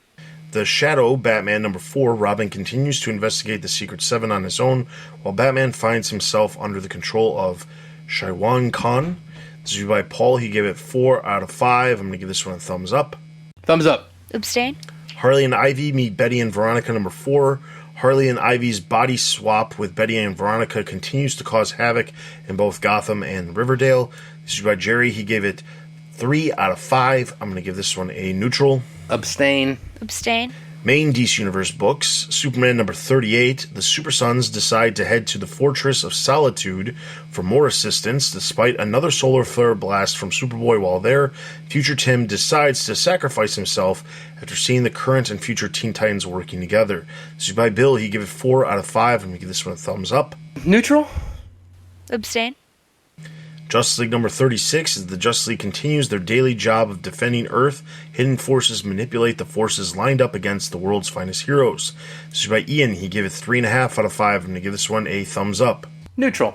The Shadow, Batman number 4, Robin continues to investigate the Secret Seven on his own, while Batman finds himself under the control of Shaiwan Khan. This is by Paul. He gave it 4 out of 5. I'm going to give this one a thumbs up. Thumbs up. Abstain. Harley and Ivy meet Betty and Veronica number 4. Harley and Ivy's body swap with Betty and Veronica continues to cause havoc in both Gotham and Riverdale. This is by Jerry. He gave it 3 out of 5. I'm going to give this one a neutral. Abstain. Abstain. Main DC Universe books, Superman number 38, the Super Sons decide to head to the Fortress of Solitude for more assistance. Despite another solar flare blast from Superboy while there, Future Tim decides to sacrifice himself after seeing the current and future Teen Titans working together. This is by Bill. He gave it 4 out of 5. I'm going to give this one a thumbs up. Neutral. Abstain. Justice League number 36, as the Justice League continues their daily job of defending Earth, hidden forces manipulate the forces lined up against the world's finest heroes. This is by Ian. He gave it 3.5 out of 5. I'm going to give this one a thumbs up. Neutral.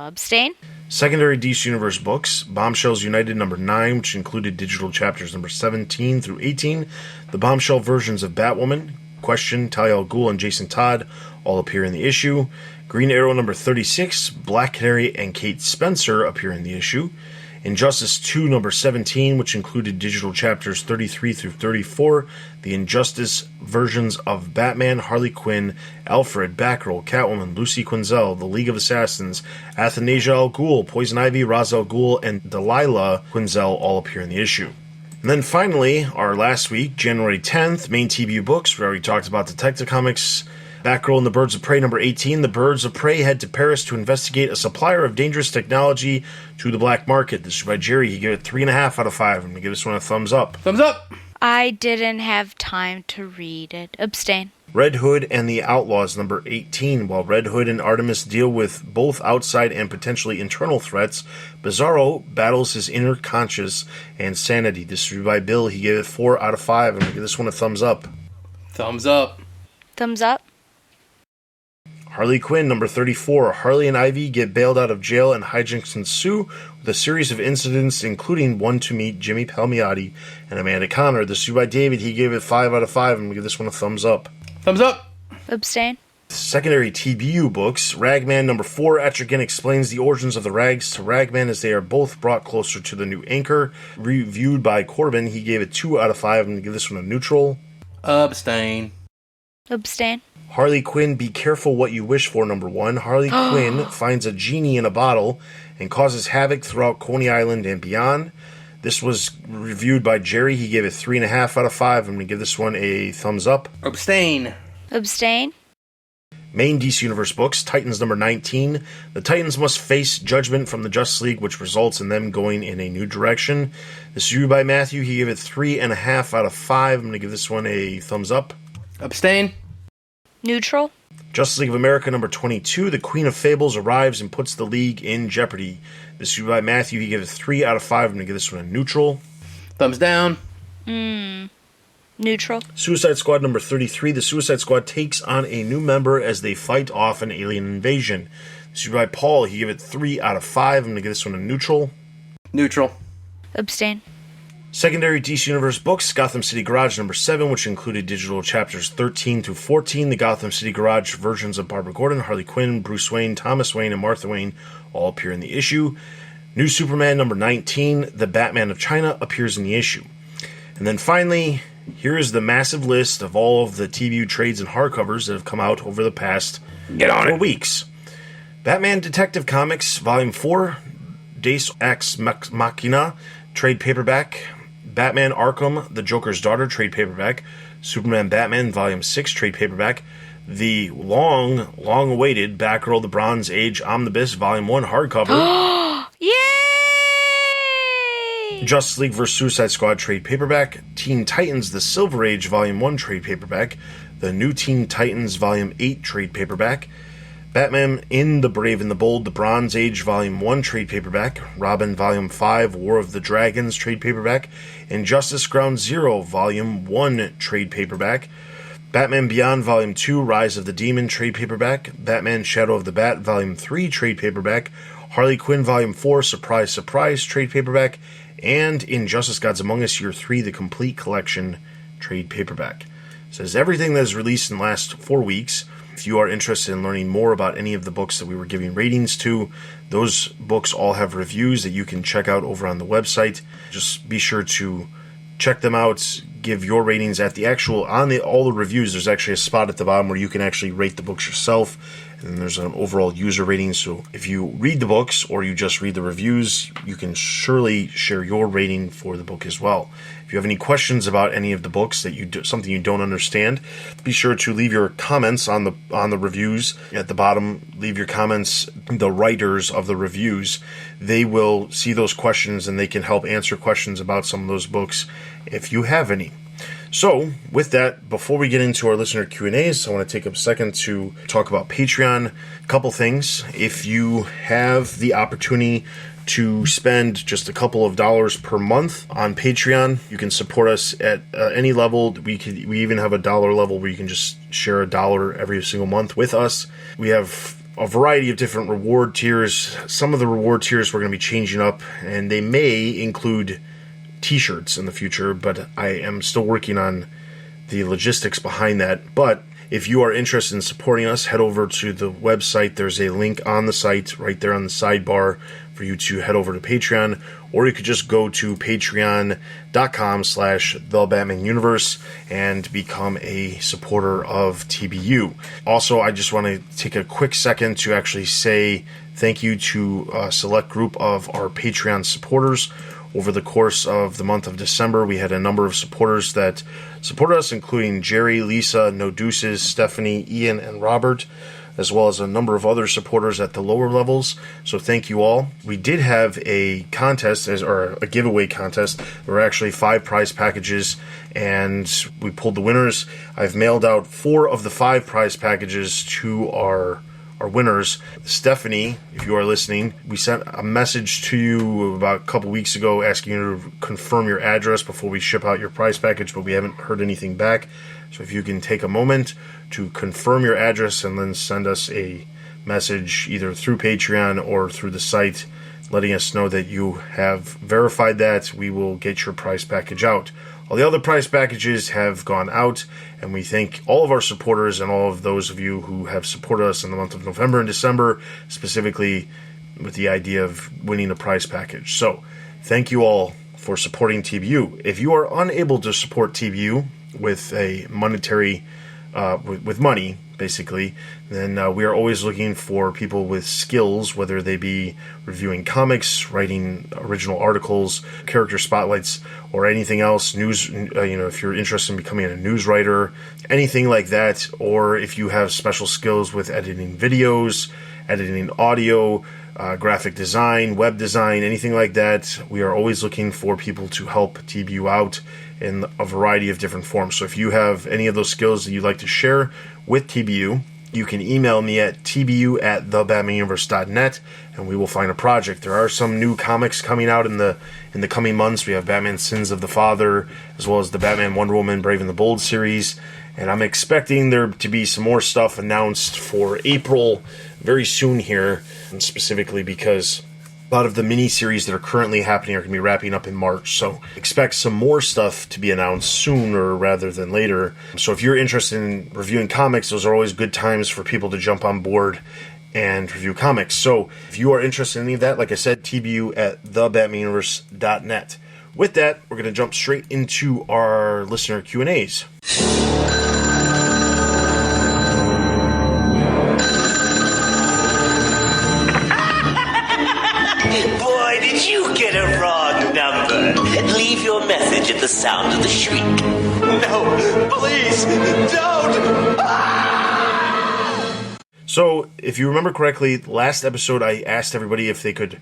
Abstain. Secondary DC Universe books, Bombshells United number 9, which included digital chapters number 17 through 18. The Bombshell versions of Batwoman, Question, Talia al Ghul, and Jason Todd all appear in the issue. Green Arrow number 36, Black Canary and Kate Spencer appear in the issue. Injustice 2 number 17, which included digital chapters 33 through 34. The Injustice versions of Batman, Harley Quinn, Alfred, Batgirl, Catwoman, Lucy Quinzel, The League of Assassins, Athanasia al Ghul, Poison Ivy, Ra's al Ghul, and Delilah Quinzel all appear in the issue. And then finally, our last week, January 10th, main TBU books. We already talked about Detective Comics. Batgirl and the Birds of Prey number 18. The Birds of Prey head to Paris to investigate a supplier of dangerous technology to the black market. This is by Jerry. He gave it 3.5 out of 5. I'm going to give this one a thumbs up. Thumbs up. I didn't have time to read it. Abstain. Red Hood and the Outlaws number 18. While Red Hood and Artemis deal with both outside and potentially internal threats, Bizarro battles his inner conscience and sanity. This is by Bill. He gave it 4 out of 5. I'm going to give this one a thumbs up. Thumbs up. Thumbs up. Harley Quinn, number 34. Harley and Ivy get bailed out of jail and hijinks ensue with a series of incidents, including one to meet Jimmy Palmiotti and Amanda Connor. This is by David. He gave it 5 out of 5. I'm going to give this one a thumbs up. Thumbs up. Abstain. Secondary TBU books. Ragman, number 4. Etrigan explains the origins of the Rags to Ragman as they are both brought closer to the new anchor. Reviewed by Corbin. He gave it 2 out of 5. I'm going to give this one a neutral. Abstain. Abstain. Harley Quinn, Be Careful What You Wish For, number 1. Harley Quinn finds a genie in a bottle and causes havoc throughout Coney Island and beyond. This was reviewed by Jerry. He gave it 3.5 out of 5. I'm going to give this one a thumbs up. Abstain. Abstain. Main DC Universe books, Titans number 19. The Titans must face judgment from the Justice League, which results in them going in a new direction. This is reviewed by Matthew. He gave it 3.5 out of 5. I'm going to give this one a thumbs up. Abstain. Neutral. Justice League of America number 22. The Queen of Fables arrives and puts the League in jeopardy. This is by Matthew. He gave it 3 out of 5. I'm going to give this one a neutral. Thumbs down. Neutral. Suicide Squad number 33. The Suicide Squad takes on a new member as they fight off an alien invasion. This is by Paul. He gave it 3 out of 5. I'm going to give this one a neutral. Neutral. Abstain. Secondary DC Universe books, Gotham City Garage number 7, which included digital chapters 13 through 14. The Gotham City Garage versions of Barbara Gordon, Harley Quinn, Bruce Wayne, Thomas Wayne, and Martha Wayne all appear in the issue. New Superman number 19, The Batman of China, appears in the issue. And then finally, here is the massive list of all of the TBU trades and hardcovers that have come out over the past 4 weeks. Batman Detective Comics, Volume 4, Deus Ex Machina, trade paperback. Batman Arkham, The Joker's Daughter, trade paperback. Superman Batman, Volume 6, trade paperback. The long-awaited Batgirl, The Bronze Age Omnibus, Volume 1, hardcover. Yay! Justice League vs. Suicide Squad, trade paperback. Teen Titans, The Silver Age, Volume 1, trade paperback. The New Teen Titans, Volume 8, trade paperback. Batman in the Brave and the Bold, The Bronze Age, Volume 1, trade paperback. Robin, Volume 5, War of the Dragons, trade paperback. Injustice Ground Zero, Volume 1, trade paperback. Batman Beyond, Volume 2, Rise of the Demon, trade paperback. Batman Shadow of the Bat, Volume 3, trade paperback. Harley Quinn, Volume 4, Surprise, Surprise, trade paperback. And Injustice Gods Among Us, Year 3, The Complete Collection, trade paperback. It says everything that is released in the last 4 weeks. If you are interested in learning more about any of the books that we were giving ratings to, those books all have reviews that you can check out over on the website. Just be sure to check them out, give your ratings at the actual, all the reviews, there's actually a spot at the bottom where you can actually rate the books yourself, and then there's an overall user rating, so if you read the books or you just read the reviews, you can surely share your rating for the book as well. If you have any questions about any of the books, something you don't understand, be sure to leave your comments on the reviews at the bottom. Leave your comments. The writers of the reviews, they will see those questions and they can help answer questions about some of those books if you have any. So, with that, before we get into our listener Q&As, I want to take a second to talk about Patreon. A couple things. If you have the opportunity to spend just a couple of dollars per month on Patreon, you can support us at any level. We even have a dollar level where you can just share $1 every single month with us. We have a variety of different reward tiers. Some of the reward tiers we're going to be changing up, and they may include t-shirts in the future, but I am still working on the logistics behind that. But if you are interested in supporting us, head over to the website. There's a link on the site right there on the sidebar for you to head over to Patreon, or you could just go to patreon.com/thebatmanuniverse and become a supporter of TBU. Also, I just want to take a quick second to actually say thank you to a select group of our Patreon supporters. Over the course of the month of December, we had a number of supporters that supported us, including Jerry, Lisa, No Deuces, Stephanie, Ian, and Robert, as well as a number of other supporters at the lower levels. So thank you all. We did have a contest, or a giveaway contest. There were actually 5 prize packages, and we pulled the winners. I've mailed out 4 of the 5 prize packages to our winners. Stephanie, if you are listening, we sent a message to you about a couple weeks ago asking you to confirm your address before we ship out your prize package, but we haven't heard anything back. So if you can take a moment to confirm your address and then send us a message either through Patreon or through the site letting us know that you have verified that, we will get your prize package out. All the other prize packages have gone out, and we thank all of our supporters and all of those of you who have supported us in the month of November and December, specifically with the idea of winning a prize package. So, thank you all for supporting TBU. If you are unable to support TBU with a monetary, with money, basically, then we are always looking for people with skills, whether they be reviewing comics, writing original articles, character spotlights, or anything else, news, if you're interested in becoming a news writer, anything like that, or if you have special skills with editing videos, editing audio, graphic design, web design, anything like that, we are always looking for people to help TBU out in a variety of different forms. So if you have any of those skills that you'd like to share with TBU, you can email me at tbu@thebatmanuniverse.net, and we will find a project. There are some new comics coming out in the coming months. We have Batman Sins of the Father, as well as the Batman Wonder Woman Brave and the Bold series, and I'm expecting there to be some more stuff announced for April very soon here, and specifically because a lot of the mini-series that are currently happening are going to be wrapping up in March, so expect some more stuff to be announced sooner rather than later. So if you're interested in reviewing comics, those are always good times for people to jump on board and review comics. So if you are interested in any of that, like I said, tbu@thebatmanuniverse.net. With that, we're going to jump straight into our listener Q&As. Boy, did you get a wrong number. sound of the shriek. No, please, don't! So, if you remember correctly, last episode I asked everybody if they could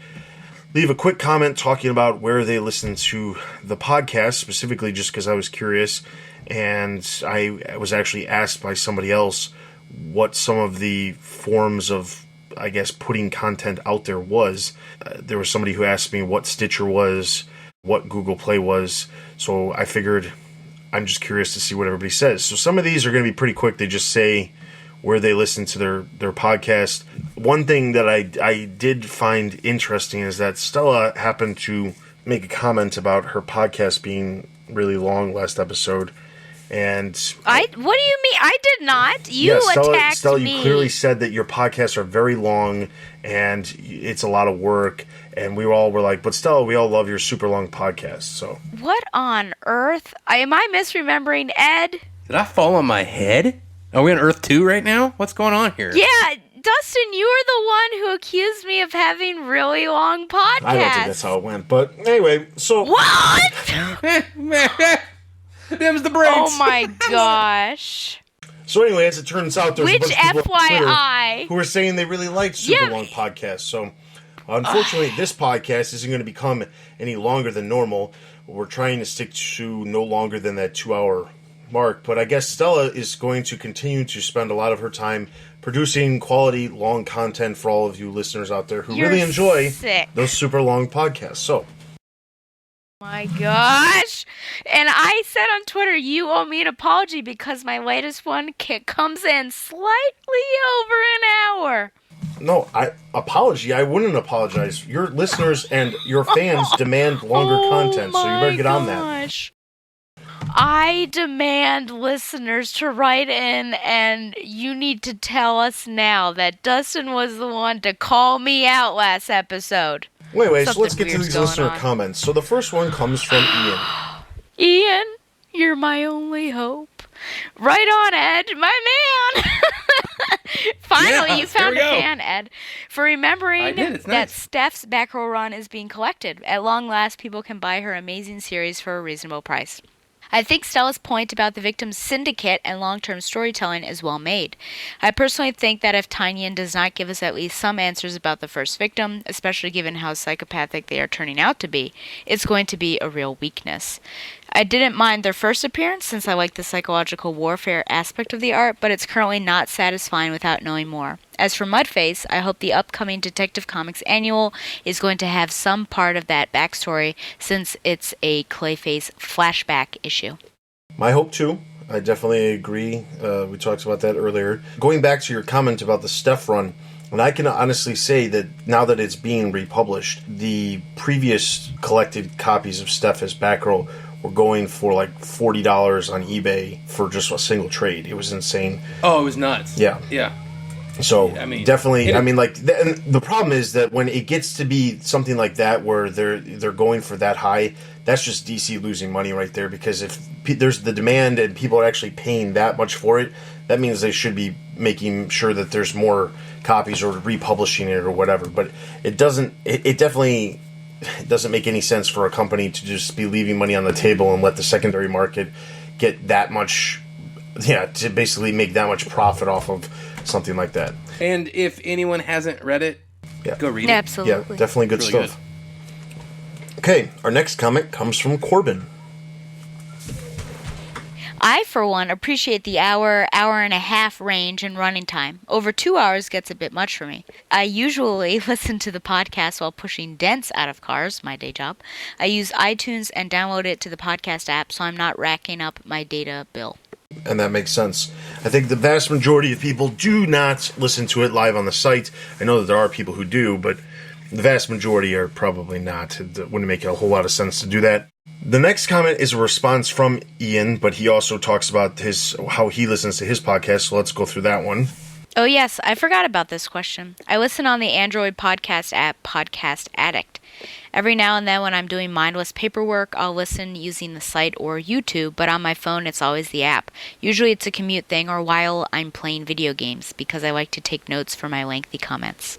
leave a quick comment talking about where they listen to the podcast, specifically just because I was curious, and I was actually asked by somebody else what some of the forms of, I guess, putting content out there was. There was somebody who asked me what Stitcher was, what Google Play was, so I figured I'm just curious to see what everybody says. So some of these are going to be pretty quick. They just say where they listen to their podcast. One thing that I did find interesting is that Stella happened to make a comment about her podcast being really long last episode. And what do you mean? I did not. You attacked Stella, me. you clearly said that your podcasts are very long and it's a lot of work. And we all were like, but Stella, we all love your super long podcast. So What on earth? Am I misremembering, Ed? Did I fall on my head? Are we on Earth 2 right now? What's going on here? Yeah, Dustin, you were the one who accused me of having really long podcasts. I don't think that's how it went. But anyway, so What? Them's the breaks. Oh my gosh. So anyway, as it turns out, there's a Which bunch of people on Twitter FYI. who are saying they really like super long podcasts. So unfortunately, this podcast isn't going to become any longer than normal. We're trying to stick to no longer than that 2-hour mark. But I guess Stella is going to continue to spend a lot of her time producing quality long content for all of you listeners out there who You're really enjoy sick. those super long podcasts. So My gosh. And I said on Twitter, you owe me an apology because my latest one comes in slightly over an hour. no, I wouldn't apologize. Your listeners and your fans demand longer content, so you better get on that. I demand listeners to write in, and you need to tell us now that Dustin was the one to call me out last episode. Wait, so let's Something get to weird's these going listener on. comments. So the first one comes from Ian. Ian, you're my only hope. Right on, Ed, my man. Finally, Yes, you found here a we go. fan, Ed, for remembering I did, it's that nice. Steph's back row run is being collected. At long last, people can buy her amazing series for a reasonable price. I think Stella's point about the victim's syndicate and long-term storytelling is well made. I personally think that if Tynion does not give us at least some answers about the first victim, especially given how psychopathic they are turning out to be, it's going to be a real weakness. I didn't mind their first appearance since I like the psychological warfare aspect of the art, but it's currently not satisfying without knowing more. As for Mudface, I hope the upcoming Detective Comics annual is going to have some part of that backstory since it's a Clayface flashback issue. My hope too. I definitely agree. We talked about that earlier. Going back to your comment about the Steph run, and I can honestly say that now that it's being republished, the previous collected copies of Steph as Batgirl were going for like $40 on eBay for just a single trade. It was insane. Oh, it was nuts. Yeah. Yeah. So I mean, definitely, I mean, like, and the problem is that when it gets to be something like that, where they're going for that high, that's just DC losing money right there. Because if there's the demand and people are actually paying that much for it, that means they should be making sure that there's more copies or republishing it or whatever. But it doesn't. It definitely doesn't make any sense for a company to just be leaving money on the table and let the secondary market get that much. Yeah, to basically make that much profit off of something like that. And if anyone hasn't read it, go read it. Absolutely. Yeah, definitely good It's really stuff. Okay, our next comment comes from Corbin. I, for one, appreciate the hour and a half range in running time. Over 2 hours gets a bit much for me. I usually listen to the podcast while pushing dents out of cars, my day job. I use iTunes and download it to the podcast app so I'm not racking up my data bill. And that makes sense. I think the vast majority of people do not listen to it live on the site. I know that there are people who do, but the vast majority are probably not. It wouldn't make a whole lot of sense to do that. The next comment is a response from Ian, but he also talks about how he listens to his podcast, so let's go through that one. Oh yes, I forgot about this question. I listen on the Android podcast app Podcast Addict. Every now and then when I'm doing mindless paperwork, I'll listen using the site or YouTube, but on my phone it's always the app. Usually it's a commute thing or while I'm playing video games, because I like to take notes for my lengthy comments.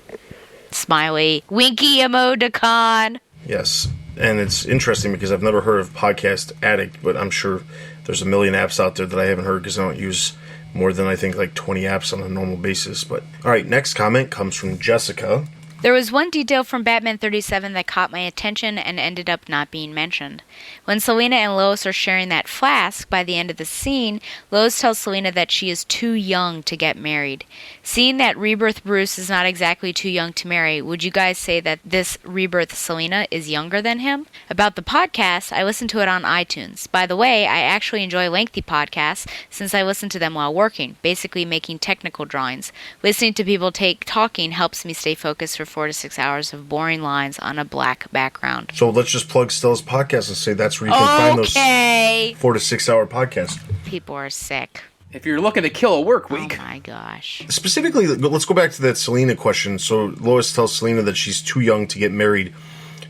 Smiley. Winky emoticon. Yes. And it's interesting because I've never heard of Podcast Addict, but I'm sure there's a million apps out there that I haven't heard because I don't use more than, I think, like 20 apps on a normal basis. But all right, next comment comes from Jessica. There was one detail from Batman 37 that caught my attention and ended up not being mentioned. When Selina and Lois are sharing that flask, by the end of the scene, Lois tells Selina that she is too young to get married. Seeing that Rebirth Bruce is not exactly too young to marry, would you guys say that this Rebirth Selina is younger than him? About the podcast, I listened to it on iTunes. By the way, I actually enjoy lengthy podcasts since I listen to them while working, basically making technical drawings. Listening to people talking helps me stay focused for 4 to 6 hours of boring lines on a black background. So let's just plug Stella's podcast and say that's where you can find those 4 to 6 hour podcasts. People are sick. If you're looking to kill a work week. Oh my gosh. Specifically, let's go back to that Selina question. So Lois tells Selina that she's too young to get married.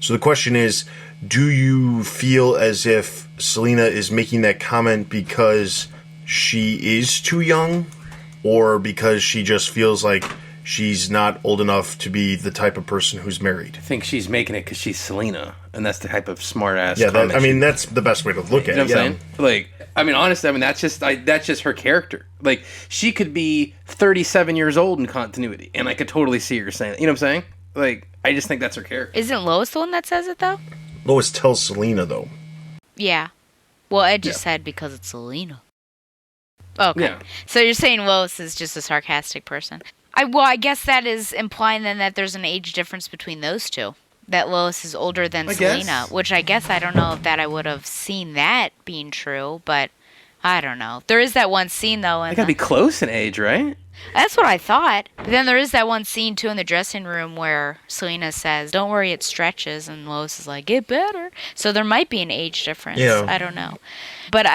So the question is, do you feel as if Selina is making that comment because she is too young, or because she just feels like she's not old enough to be the type of person who's married? I think she's making it because she's Selena, and that's the type of smart-ass Yeah, comment. that's the best way to look at it. You know what I'm saying? Like, honestly, that's just her character. Like, she could be 37 years old in continuity, and I could totally see her saying that. You know what I'm saying? Like, I just think that's her character. Isn't Lois the one that says it, though? Lois tells Selina, though. Yeah. Well, Ed just said because it's Selena. Okay. Yeah. So you're saying Lois is just a sarcastic person. I guess that is implying then that there's an age difference between those two. That Lois is older than Selena, which I guess I don't know if that I would have seen that being true, but I don't know. There is that one scene, though. They gotta be close in age, right? That's what I thought. But then there is that one scene, too, in the dressing room where Selena says, "Don't worry, it stretches," and Lois is like, "Get better." So there might be an age difference. Yeah. I don't know. But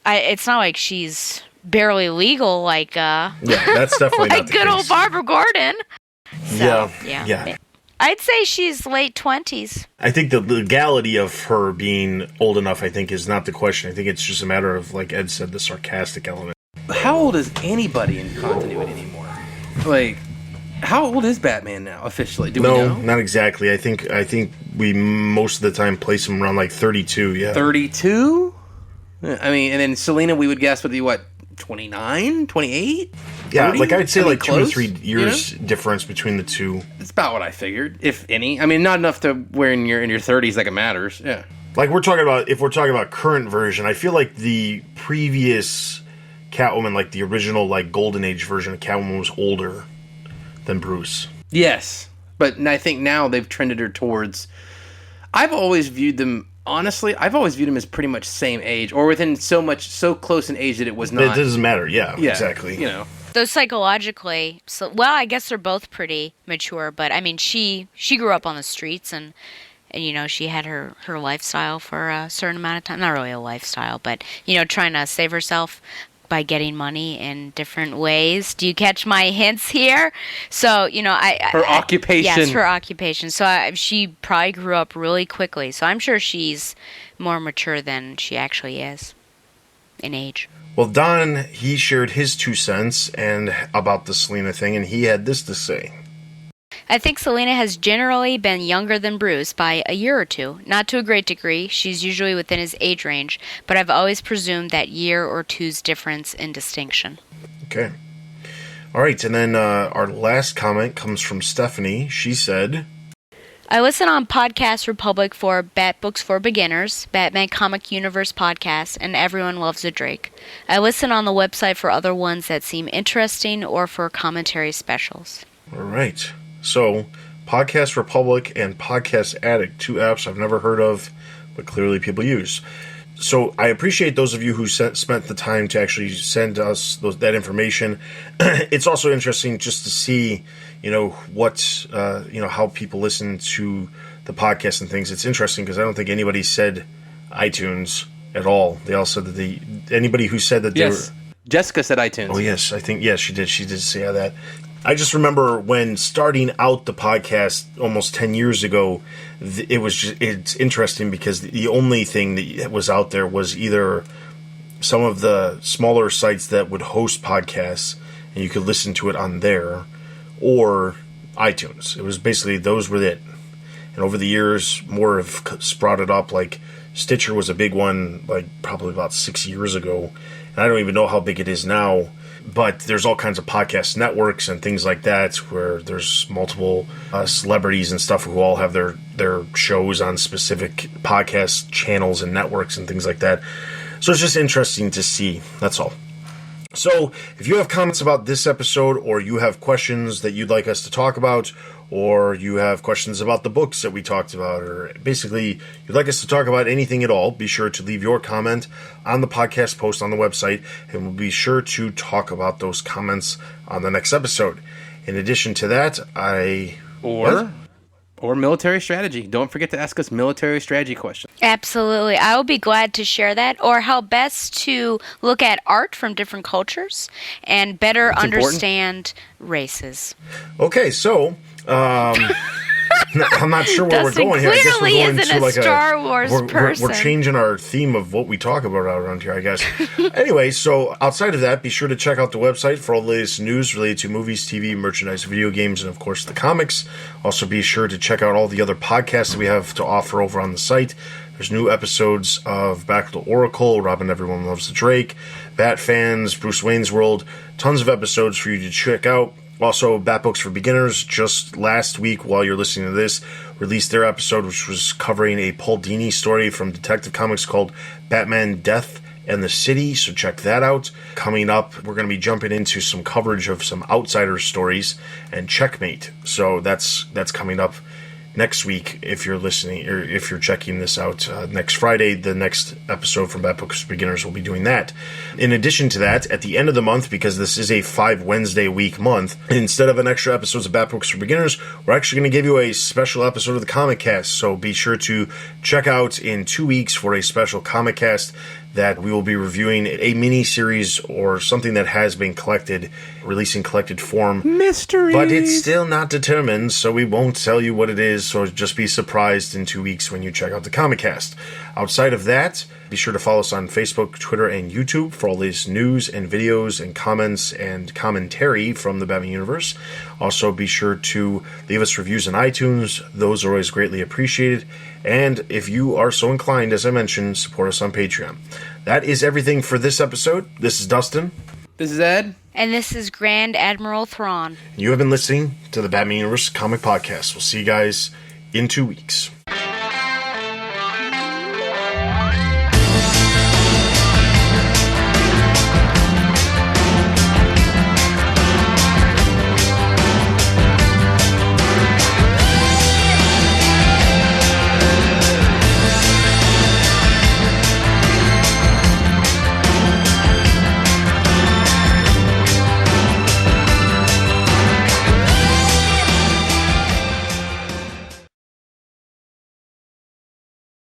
it's not like she's barely legal like Yeah, that's definitely not the good case. old Barbara Gordon. So, Yeah. I'd say she's late 20s. I think the legality of her being old enough, I think, is not the question. I think it's just a matter of, like Ed said, the sarcastic element. How old is anybody in continuity anymore? Like, how old is Batman now officially? Do we know? Not exactly. I think we most of the time place him around like 32. Yeah, 32. I mean, and then Selena, we would guess would be what, 29, 28? Yeah, 30? like I'd say like 2 or close, 3 years difference between the two. It's about what I figured, if any. I mean, not enough to where in your 30s like it matters. Yeah. Like if we're talking about current version, I feel like the previous Catwoman, like the original like Golden Age version of Catwoman, was older than Bruce. Yes, but I think now they've trended her towards. I've always viewed them. Honestly, I've always viewed them as pretty much same age, or within so close an age that it was not. It doesn't matter. Yeah, exactly. You know. Though psychologically, I guess they're both pretty mature, but I mean, she grew up on the streets and you know, she had her lifestyle for a certain amount of time. Not really a lifestyle, but, you know, trying to save herself by getting money in different ways. Do you catch my hints here? So, you know, her occupation. Yes, her occupation. So she probably grew up really quickly. So I'm sure she's more mature than she actually is in age. Well, Don, he shared his 2 cents and about the Selena thing, and he had this to say. I think Selena has generally been younger than Bruce by a year or 2. Not to a great degree, she's usually within his age range, but I've always presumed that year or two's difference in distinction. Okay. All right, and then our last comment comes from Stephanie. She said, I listen on Podcast Republic for Bat Books for Beginners, Batman Comic Universe Podcast, and Everyone Loves a Drake. I listen on the website for other ones that seem interesting or for commentary specials. All right. So, Podcast Republic and Podcast Addict, 2 apps I've never heard of, but clearly people use. So, I appreciate those of you who spent the time to actually send us that information. It's also interesting just to see, you know, how people listen to the podcast and things. It's interesting because I don't think anybody said iTunes at all. They all said that anybody who said that they were... Jessica said iTunes. Oh, yes. I think, yes, she did. She did say that. I just remember when starting out the podcast almost 10 years ago, it's interesting because the only thing that was out there was either some of the smaller sites that would host podcasts and you could listen to it on there, or iTunes. It was basically, those were it. And over the years, more have sprouted up. Like Stitcher was a big one, like probably about 6 years ago. And I don't even know how big it is now. But there's all kinds of podcast networks and things like that where there's multiple celebrities and stuff who all have their shows on specific podcast channels and networks and things like that. So it's just interesting to see. That's all. So if you have comments about this episode, or you have questions that you'd like us to talk about, or you have questions about the books that we talked about, or basically you'd like us to talk about anything at all, be sure to leave your comment on the podcast post on the website, and we'll be sure to talk about those comments on the next episode. In addition to that, Or military strategy. Don't forget to ask us military strategy questions. Absolutely. I will be glad to share that, or how best to look at art from different cultures and better understand races. Okay, so I'm not sure where Dustin we're going here. I guess we're clearly going isn't to a Star Wars we're person. changing our theme of what we talk about around here, I guess. Anyway, so outside of that, be sure to check out the website for all the latest news related to movies, TV, merchandise, video games, and of course the comics. Also be sure to check out all the other podcasts that we have to offer over on the site. There's new episodes of Back to the Oracle, Robin Everyone Loves the Drake, Bat Fans, Bruce Wayne's World, tons of episodes for you to check out. Also, Bat Books for Beginners, just last week, while you're listening to this, released their episode, which was covering a Paul Dini story from Detective Comics called Batman Death and the City, so check that out. Coming up, we're going to be jumping into some coverage of some Outsider stories and Checkmate, so that's coming up next week if you're listening, or if you're checking this out next Friday. The next episode from Bat Books for Beginners will be doing that. In addition to that, at the end of the month, because this is a 5 Wednesday week month, instead of an extra episodes of Bat Books for Beginners, we're actually going to give you a special episode of the Comic Cast, so be sure to check out in 2 weeks for a special Comic Cast that we will be reviewing a mini-series or something that has been collected, releasing collected form. Mystery! But it's still not determined, so we won't tell you what it is, so just be surprised in 2 weeks when you check out the Comic Cast. Outside of that, be sure to follow us on Facebook, Twitter, and YouTube for all this news and videos and comments and commentary from the Batman universe. Also, be sure to leave us reviews on iTunes. Those are always greatly appreciated. And if you are so inclined, as I mentioned, support us on Patreon. That is everything for this episode. This is Dustin. This is Ed. And this is Grand Admiral Thrawn. You have been listening to the Batman Universe Comic Podcast. We'll see you guys in 2 weeks.